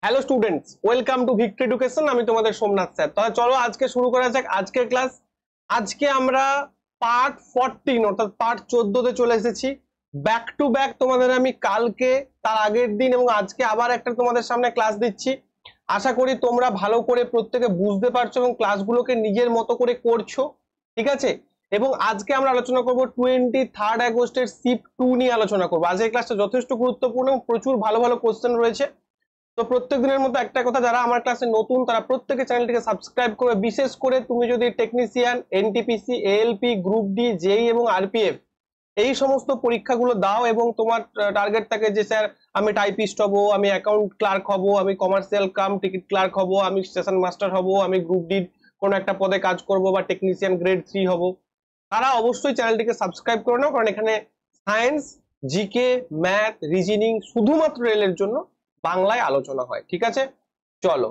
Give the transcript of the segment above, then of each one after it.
Hello students, welcome to victory education. আমি তোমাদের Somnath sir. তাহলে চলো আজকে শুরু করা যাক আজকের ক্লাস। আজকে আমরা পার্ট 14 অর্থাৎ পার্ট 14 তে চলে এসেছি। ব্যাক টু ব্যাক তোমাদের আমি কালকে, তার আগের দিন এবং আজকে আবার একটা তোমাদের সামনে ক্লাস দিচ্ছি। আশা করি তোমরা ভালো করে প্রত্যেকে বুঝতে পারছো এবং ক্লাসগুলোকে নিজের মতো করে করছো, ঠিক আছে। এবং আজকে আমরা আলোচনা করব 23 আগস্টের শিফট 2 নিয়ে আলোচনা করবো। আজকের ক্লাসটা যথেষ্ট গুরুত্বপূর্ণ, প্রচুর ভালো ভালো কোশ্চেন রয়েছে। তো প্রত্যেক দিনের মতো একটা কথা, যারা আমার ক্লাসে নতুন তারা প্রত্যেকে চ্যানেলটিকে সাবস্ক্রাইব করবে। বিশেষ করে তুমি যদি technician, NTPC, ALP, group D, JE এবং আরপিএফ এই সমস্ত পরীক্ষাগুলো দাও এবং তোমার টার্গেট থাকে যে স্যার আমি টাইপিস্ট হব, আমি অ্যাকাউন্ট ক্লার্ক হব, আমি কমার্শিয়াল কাম টিকিট ক্লার্ক হব, আমি স্টেশন মাস্টার হব, আমি গ্রুপ ডি কোনো একটা পদে কাজ করব বা টেকনিশিয়ান গ্রেড 3 হব, তারা অবশ্যই চ্যানেলটিকে সাবস্ক্রাইব করে নাও। কারণ এখানে সায়েন্স, জিকে, ম্যাথ, রিজনিং শুধুমাত্র রেলের জন্য বাংলায় আলোচনা হয়, ঠিক আছে। চলো,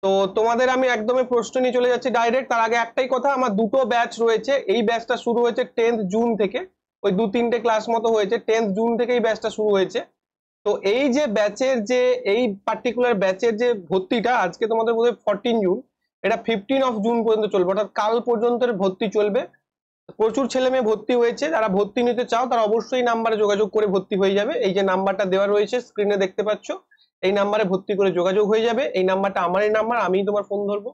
তো তোমাদের আমি একদমই প্রশ্ন নিয়ে চলে যাচ্ছি ডাইরেক্ট। তার আগে একটাই কথা, আমার দুটো ব্যাচ রয়েছে। এই ব্যাচটা শুরু হয়েছে 10th জুন থেকে, ওই 2-3টে ক্লাস মতো হয়েছে। 10th জুন থেকে এই ব্যাচটা শুরু হয়েছে। তো এই যে ব্যাচের যে এই পার্টিকুলার ব্যাচের যে ভর্তিটা আজকে তোমাদের বোধহয় 14 জুন, এটা 15 জুন পর্যন্ত চলবে, অর্থাৎ কাল পর্যন্ত ভর্তি চলবে। প্রচুর ছেলে মেয়ে ভর্তি হয়েছে। যারা ভর্তি নিতে চাও তারা অবশ্যই নাম্বারে যোগাযোগ করে ভর্তি হয়ে যাবে। এই যে নাম্বারটা দেওয়া রয়েছে স্ক্রিনে দেখতে পাচ্ছ, এই নাম্বারে ভর্তি করে যোগাযোগ হয়ে যাবে। এই নাম্বারটা আমারই নাম্বার, আমিই তোমার ফোন ধরবো।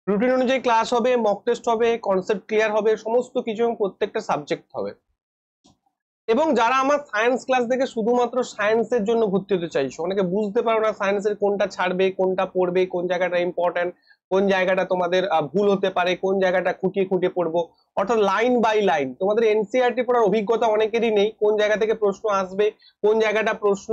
রুটিন অনুযায়ী ক্লাস হবে, মক টেস্ট হবে, কনসেপ্ট ক্লিয়ার হবে, সমস্ত কিছু এবং প্রত্যেকটা সাবজেক্ট হবে। এবং যারা আমার সায়েন্স ক্লাস দেখে শুধুমাত্র সায়েন্সের জন্য ভর্তি হতে চাইছো, অনেকে বুঝতে পারো না সায়েন্সের কোনটা ছাড়বে, কোনটা পড়বে, কোন জায়গাটা ইম্পর্টেন্ট, কোন জায়গাটা তোমাদের ভুল হতে পারে, কোন জায়গাটা খুঁটিয়ে খুঁটিয়ে পড়বো, অর্থাৎ লাইন বাই লাইন। তোমাদের এনসিইআরটি পড়ার অভিজ্ঞতা অনেকেরই নেই, কোন জায়গা থেকে প্রশ্ন আসবে, কোন জায়গাটা প্রশ্ন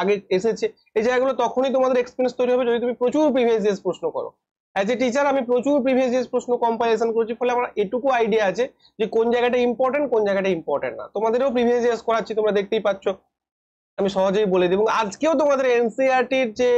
আগে এসেছে, এই জায়গাগুলো তখনই তোমাদের এক্সপিরিয়েন্স তৈরি হবে যদি তুমি প্রচুর প্রিভিয়াস ইয়ার্স প্রশ্ন করো। অ্যাজ এ টিচার আমি প্রচুর প্রিভিয়াস ইয়ার্স প্রশ্ন কম্পারিজন করেছি, ফলে আমার এটুকু আইডিয়া আছে যে কোন জায়গাটা ইম্পর্টেন্ট, কোন জায়গাটা ইম্পর্টেন্ট না। তোমাদেরও প্রিভিয়াস ইয়ার্স করাচ্ছি, তোমরা দেখতেই পাচ্ছ, আমি সহজেই বলে দিই। এবং আজকেও তোমাদের এনসিইআরটির যে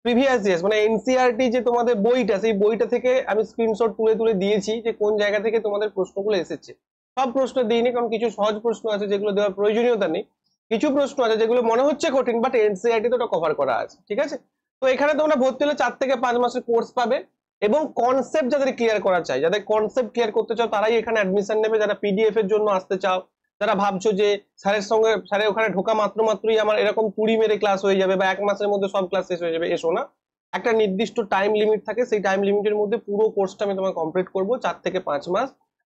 প্রিভিয়াস ইয়ার্স মানে এনসিইআরটি যে তোমাদের বইটা, সেই বইটা থেকে আমি স্ক্রিনশট তুলে তুলে দিয়েছি যে কোন জায়গা থেকে তোমাদের প্রশ্নগুলো এসেছে। সব প্রশ্ন দিইনি, কারণ কিছু সহজ প্রশ্ন আছে যেগুলো দেওয়ার প্রয়োজনীয়তা নেই, কিছু প্রশ্ন আছে যেগুলো মনে হচ্ছে কঠিন বাট এনসিইআরটি তো ওটা কভার করা আছে, ঠিক আছে। তো এখানে তোমরা ভর্তি হলে 4 থেকে 5 মাসের কোর্স পাবে। এবং কনসেপ্ট যাদের ক্লিয়ার করা চাই, যাদের কনসেপ্ট ক্লিয়ার করতে চাও তারাই এখানে অ্যাডমিশন নেবে। যারা পিডিএফ এর জন্য আসতে চাও, যারা ভাবছো যে স্যারের ওখানে ঢোকা মাত্রই আমার এরকম তুড়ি মেরে ক্লাস হয়ে যাবে বা 1 মাসের মধ্যে সব ক্লাস শেষ হয়ে যাবে, এসো না। একটা নির্দিষ্ট টাইম লিমিট থাকে, সেই টাইম লিমিটের মধ্যে পুরো কোর্সটা আমি তোমাকে কমপ্লিট করবো 4 থেকে 5 মাস।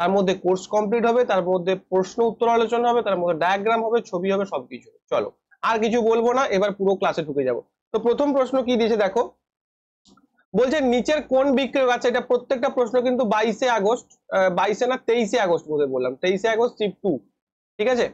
তার মধ্যে কোর্স কমপ্লিট হবে, তার মধ্যে প্রশ্ন উত্তর আলোচনা হবে, তার মধ্যে ডায়াগ্রাম হবে, ছবি হবে, সবকিছু। চলো আর কিছু বলবো না, এবার পুরো ক্লাসে ঢুকে যাব। তো প্রথম প্রশ্ন কি দিয়েছে দেখো, বলছে নিচের কোন বিক্রিয়ক, আচ্ছা এটা প্রত্যেকটা প্রশ্ন কিন্তু 22 আগস্ট, 22 না 23 আগস্ট বোধহয় বললাম, 23 আগস্ট শিফট 2, ঠিক আছে।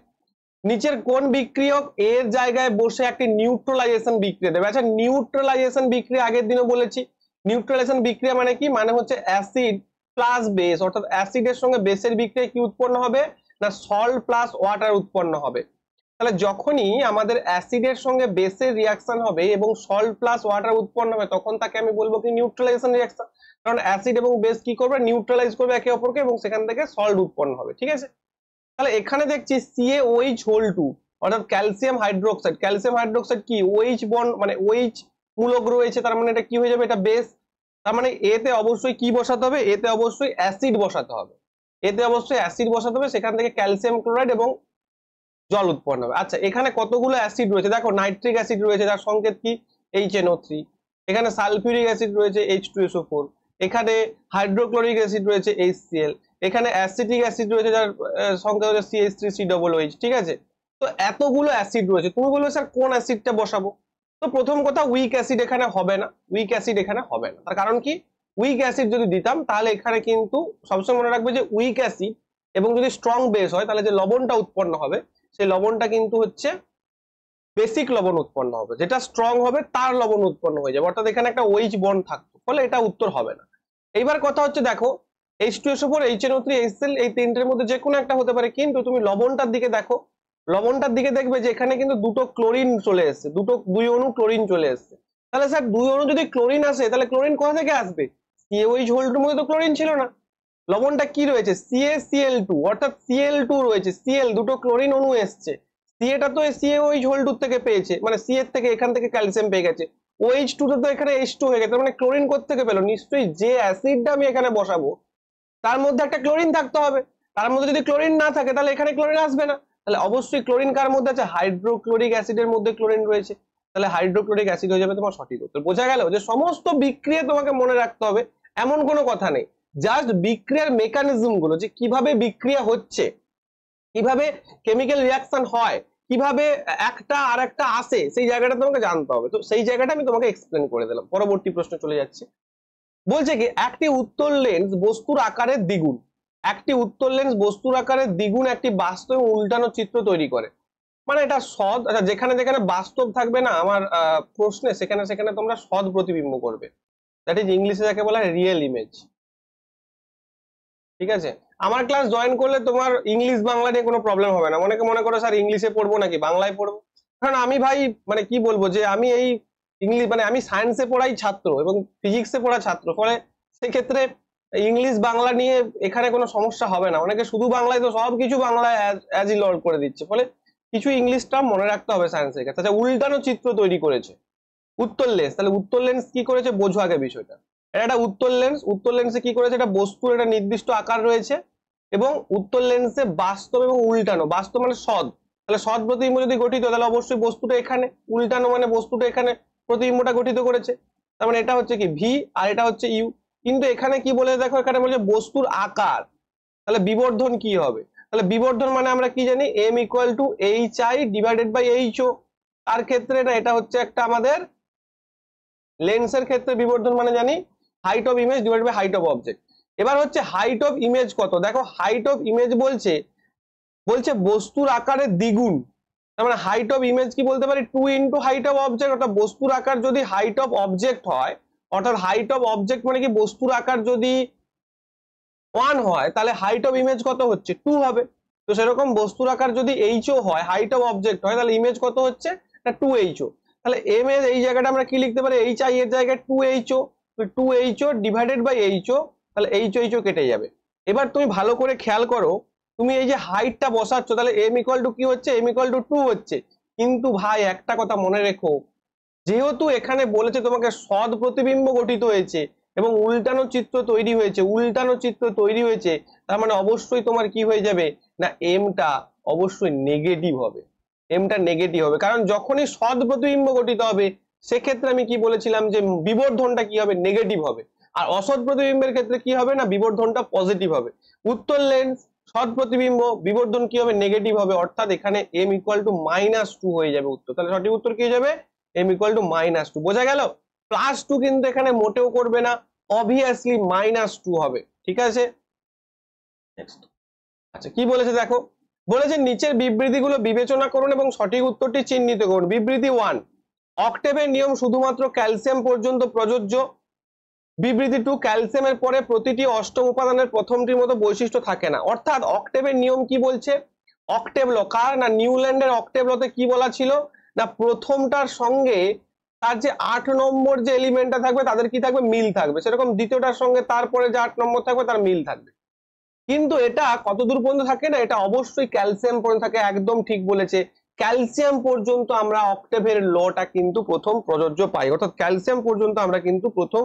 নিচের কোন বিক্রিয়ক এর জায়গায় বসে একটি নিউট্রালাইজেশন বিক্রিয়া দেবে। আচ্ছা নিউট্রালাইজেশন বিক্রিয়া আগের দিনও বলেছি। নিউট্রালাইজেশন বিক্রিয়া মানে কি, মানে হচ্ছে অ্যাসিড প্লাস বেস, অর্থাৎ অ্যাসিডের সঙ্গে বেসের বিক্রিয়া কি উৎপন্ন হবে না, সল্ট প্লাস ওয়াটার উৎপন্ন হবে। তাহলে যখনই আমাদের অ্যাসিডের সঙ্গে বেসের রিয়াকশন হবে এবং সল্ট প্লাস ওয়াটার উৎপন্ন হবে, তখন তাকে আমি বলবো কি নিউট্রালাইজেশন রিয়াকশন। কারণ অ্যাসিড এবং বেস কি করবে, নিউট্রালাইজ করবে একে অপরকে এবং সেখান থেকে সল্ট উৎপন্ন হবে, ঠিক আছে। তাহলে এখানে দেখছি CaOH2 অর্থাৎ ক্যালসিয়াম হাইড্রোক্সাইড। ক্যালসিয়াম হাইড্রোক্সাইড কি OH বন্ড মানে OH মূলক রয়েছে, তার মানে এটা কি হয়ে যাবে, এটা বেস। তার মানে এতে অবশ্যই কি বসাতে হবে, এতে অবশ্যই অ্যাসিড বসাতে হবে, এতে অবশ্যই অ্যাসিড বসাতে হবে, সেখান থেকে ক্যালসিয়াম ক্লোরাইড এবং জল উৎপন্ন হবে। আচ্ছা এখানে কতগুলো অ্যাসিড রয়েছে দেখো, নাইট্রিক অ্যাসিড রয়েছে যার সংকেত কি HNO3, এখানে সালফিউরিক অ্যাসিড রয়েছে H2SO4, এখানে হাইড্রোক্লোরিক অ্যাসিড রয়েছে HCl, এখানে অ্যাসিটিক অ্যাসিড রয়েছে যার সংকেত হচ্ছে CH3COOH, ঠিক আছে। তো এতগুলো অ্যাসিড রয়েছে, তুমি বলবে স্যার কোন অ্যাসিডটা বসাবো। তো প্রথম কথা, উইক অ্যাসিড এখানে হবে না, উইক অ্যাসিড এখানে হবে না। তার কারণ কি, উইক অ্যাসিড যদি দিতাম তাহলে এখানে কিন্তু সবসময় মনে রাখবে যে উইক অ্যাসিড এবং যদি স্ট্রং বেস হয় তাহলে যে লবণটা উৎপন্ন হবে সেই লবণটা কিন্তু হচ্ছে বেসিক লবণ উৎপন্ন হবে, যেটা স্ট্রং হবে তার লবণ উৎপন্ন হয়ে যাবে, অর্থাৎ এখানে একটা OH বন্ড থাকতো, ফলে এটা উত্তর হবে না। এইবার কথা হচ্ছে দেখো, H2SO4, HNO3, HCl এই তিনটের মধ্যে যে কোনো একটা হতে পারে, কিন্তু তুমি লবণটার দিকে দেখো, লবণটার দিকে দেখবে যে এখানে কিন্তু দুটো ক্লোরিন চলে এসছে, দুই অণু ক্লোরিন চলে এসছে। তাহলে স্যার দুই অণু যদি ক্লোরিন আসে তাহলে ক্লোরিন কোথা থেকে আসবে, CaOH2 মধ্যে তো ক্লোরিন ছিল না। লবণটা কি রয়েছে, CaCl2, অর্থাৎ Cl2 রয়েছে, Cl দুটো ক্লোরিন অণু এসছে, সিএটা তো CaOH2 থেকে পেয়েছে, মানে সি এর থেকে এখান থেকে ক্যালসিয়াম পেয়ে গেছে, OH2 তো এখানে H2 হয়ে গেছে, মানে ক্লোরিন কোত্থেকে পেলো? নিশ্চয়ই যে অ্যাসিডটা আমি এখানে বসাবো তার মধ্যে একটা ক্লোরিন থাকতে হবে, তার মধ্যে যদি ক্লোরিন না থাকে তাহলে এখানে ক্লোরিন আসবে না। তাহলে অবশ্যই ক্লোরিন কার মধ্যে আছে? হাইড্রোক্লোরিক অ্যাসিডের মধ্যে ক্লোরিন রয়েছে, তাহলে হাইড্রোক্লোরিক অ্যাসিড হয়ে যাবে তোমার সঠিক উত্তর। বোঝা গেল যে সমস্ত বিক্রিয়া তোমাকে মনে রাখতে হবে এমন কোনো কথা নেই, জাস্ট বিক্রিয়ার মেকানিজম গুলো, যে কিভাবে বিক্রিয়া হচ্ছে, কিভাবে কেমিক্যাল রিয়াকশন হয়, কিভাবে একটা আর একটা আসে, সেই জায়গাটা তোমাকে জানতে হবে। তো সেই জায়গাটা আমি তোমাকে এক্সপ্লেন করে দিলাম। পরবর্তী প্রশ্ন চলে যাচ্ছে, বলছে কি একটি উত্তল লেন্স বস্তুর আকারের দ্বিগুণ, একটি উত্তল লেন্স বস্তুর আকারের দ্বিগুণ একটি বাস্তব উল্টানো চিত্র তৈরি করে। মানে এটা সৎ, আচ্ছা যেখানে যেখানে বাস্তব থাকবে না আমার প্রশ্নে, সেখানে সেখানে তোমরা সৎ প্রতিবিম্ব করবে, দ্যাট ইজ ইংলিশে যাকে বলা হয় রিয়েল ইমেজ। ঠিক আছে, আমার ক্লাস জয়েন করলে তোমার ইংলিশ বাংলা নিয়ে কোনো প্রবলেম হবে না। অনেকে মনে করো স্যার ইংলিশে পড়বো নাকি বাংলায় পড়বো, কারণ আমি ভাই মানে কি বলবো যে আমি এই ইংলিশ মানে আমি সায়েন্সে পড়াই ছাত্র এবং ফিজিক্সে পড়া ছাত্র, ফলে সেক্ষেত্রে ইংলিশ বাংলা নিয়ে এখানে কোনো সমস্যা হবে না। অনেকে শুধু বাংলায় তো সবকিছু বাংলায় অ্যাজ ইলড করে দিচ্ছে, ফলে কিছু ইংলিশটা মনে রাখতে হবে সায়েন্সের ক্ষেত্রে। আচ্ছা, উল্টানো চিত্র তৈরি করেছে উত্তর লেন্স, তাহলে উত্তর লেন্স কি করেছে বোঝো আগে বিষয়টা। এটা একটা উত্তর লেন্স, উত্তর লেন্সে কি করেছে, এটা বস্তুর একটা নির্দিষ্ট আকার রয়েছে এবং উত্তর লেন্সে বাস্তব এবং উল্টানো, বাস্তব মানে সৎ, তাহলে সৎ প্রতিবিম্ব যদি গঠিত তাহলে অবশ্যই বস্তুটা এখানে, উল্টানো মানে বস্তুটা এখানে প্রতিবিম্বটা গঠিত করেছে, তার মানে এটা হচ্ছে কি ভি আর এটা হচ্ছে ইউ। কিন্তু এখানে কি বলে দেখো, এখানে বলছে বস্তুর আকার, তাহলে বিবর্ধন কি হবে? তাহলে বিবর্ধন মানে আমরা কি জানি, M equal to H I divided by H O. তার ক্ষেত্রে না এটা হচ্ছে একটা আমাদের লেন্সের ক্ষেত্রে বিবর্ধন মানে জানি height of image divided by height of object. এবার হচ্ছে হাইট অফ ইমেজ কত, দেখো হাইট অফ ইমেজ বলছে বলছে বস্তুর আকারের দ্বিগুণ, তার মানে হাইট অফ ইমেজ কি বলতে পারি 2 ইন্টু হাইট অফ অবজেক্ট, অর্থাৎ বস্তুর আকার যদি হাইট অফ অবজেক্ট হয়, অর্থাৎ হাইট অফ অবজেক্ট মানে কি বস্তুর আকার যদি 1 হয় তাহলে হাইট অফ ইমেজ কত হচ্ছে 2 হবে। তো সেরকম বস্তুর আকার যদি এইচও হয়, হাইট অফ অবজেক্ট হয়, তাহলে ইমেজ কত হচ্ছে না 2ho। তাহলে এম এর এই জায়গাটা আমরা কি লিখতে পারি, এইচ আই এর জায়গায় 2ho, 2ho divided by ho, তাহলে ho কেটে যাবে। এবার তুমি ভালো করে খেয়াল করো, তুমি এই যে হাইটটা বসাচ্ছ তাহলে m ইকুয়াল টু কি হচ্ছে, m ইকুয়াল টু 2 হচ্ছে। কিন্তু ভাই একটা কথা মনে রেখো, যেহেতু এখানে বলেছে তোমাকে সৎ প্রতিবিম্ব গঠিত হয়েছে এবং উল্টানো চিত্র তৈরি হয়েছে, উল্টানো চিত্র তৈরি হয়েছে, তার মানে অবশ্যই তোমার কি হয়ে যাবে না এমটা অবশ্যই নেগেটিভ হবে, এমটা নেগেটিভ হবে। কারণ যখনই সৎ প্রতিবিম্ব গঠিত হবে সেক্ষেত্রে আমি কি বলেছিলাম যে বিবর্ধনটা কি হবে, নেগেটিভ হবে, আর অসৎ প্রতিবিম্বের ক্ষেত্রে কি হবে না বিবর্ধনটা পজিটিভ হবে। উত্তর লেন্স সৎ প্রতিবিম্ব, বিবর্ধন কি হবে নেগেটিভ হবে, অর্থাৎ এখানে m ইকুয়াল টু -2 হয়ে যাবে উত্তর। তাহলে সঠিক উত্তর কি হয়ে যাবে, m ইকুয়াল টু -2। বোঝা গেল, +2 কিন্তু এখানে মোটেও করবে না, অবভিয়াসলি -2 হবে। ঠিক আছে, আচ্ছা কি বলেছে দেখো, বলেছে নিচের বিবৃতিগুলো বিবেচনা করুন এবং সঠিক উত্তরটি চিহ্নিত করুন। বিবৃতি 1, অক্টেভের নিয়ম শুধুমাত্র ক্যালসিয়াম পর্যন্ত প্রযোজ্য। বিবৃতি 2, ক্যালসিয়ামের পরে প্রতিটি অষ্টম উপাদানের প্রথমটির মতো বৈশিষ্ট্য থাকে না। অর্থাৎ অক্টেভের নিয়ম কি বলছে, অক্টেভ ল কার না নিউল্যান্ডের অক্টেভ লতে কি বলা ছিল না প্রথমটার সঙ্গে তার যে 8 নম্বর যে এলিমেন্টটা থাকবে তাদের কি থাকবে, মিল থাকবে, সেরকম দ্বিতীয়টার সঙ্গে তারপরে যে 8 নম্বর থাকবে তার মিল থাকবে। কিন্তু এটা কতদূর পর্যন্ত থাকে না, এটা অবশ্যই ক্যালসিয়াম পর্যন্ত থাকে, একদম ঠিক বলেছে। ক্যালসিয়াম পর্যন্ত আমরা অক্টেভের লটা কিন্তু প্রথম প্রযোজ্য পাই, অর্থাৎ ক্যালসিয়াম পর্যন্ত আমরা কিন্তু প্রথম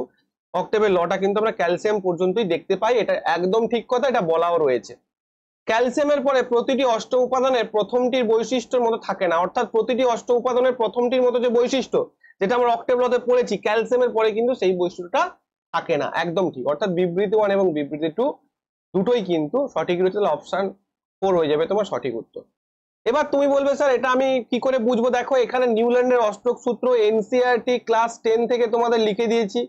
অক্টেভের লটা কিন্তু আমরা ক্যালসিয়াম পর্যন্তই দেখতে পাই, এটা একদম ঠিক কথা, এটা বলাও রয়েছে। ক্যালসিয়ামের পরে প্রতিটি অষ্টম উপাদানের প্রথমটির বৈশিষ্ট্যের মতো থাকে না, অর্থাৎ প্রতিটি অষ্টম উপাদানের প্রথমটির মতো যে বৈশিষ্ট্য যেটা আমরা অক্টেভ লতে পড়েছি, ক্যালসিয়ামের পরে কিন্তু সেই বৈশিষ্ট্যটা থাকে না, একদম ঠিক। অর্থাৎ বিবৃতি 1 এবং বিবৃতি 2 দুটোই কিন্তু সঠিক রয়েছে, তাহলে অপশন 4 হয়ে যাবে তোমার সঠিক উত্তর। এবার তুমি বলবে স্যার এটা আমি কি করে বুঝবো, দেখো এখানে নিউল্যান্ডের অষ্টক সূত্র এনসিইআরটি ক্লাস 10 থেকে তোমাদের লিখে দিয়েছি,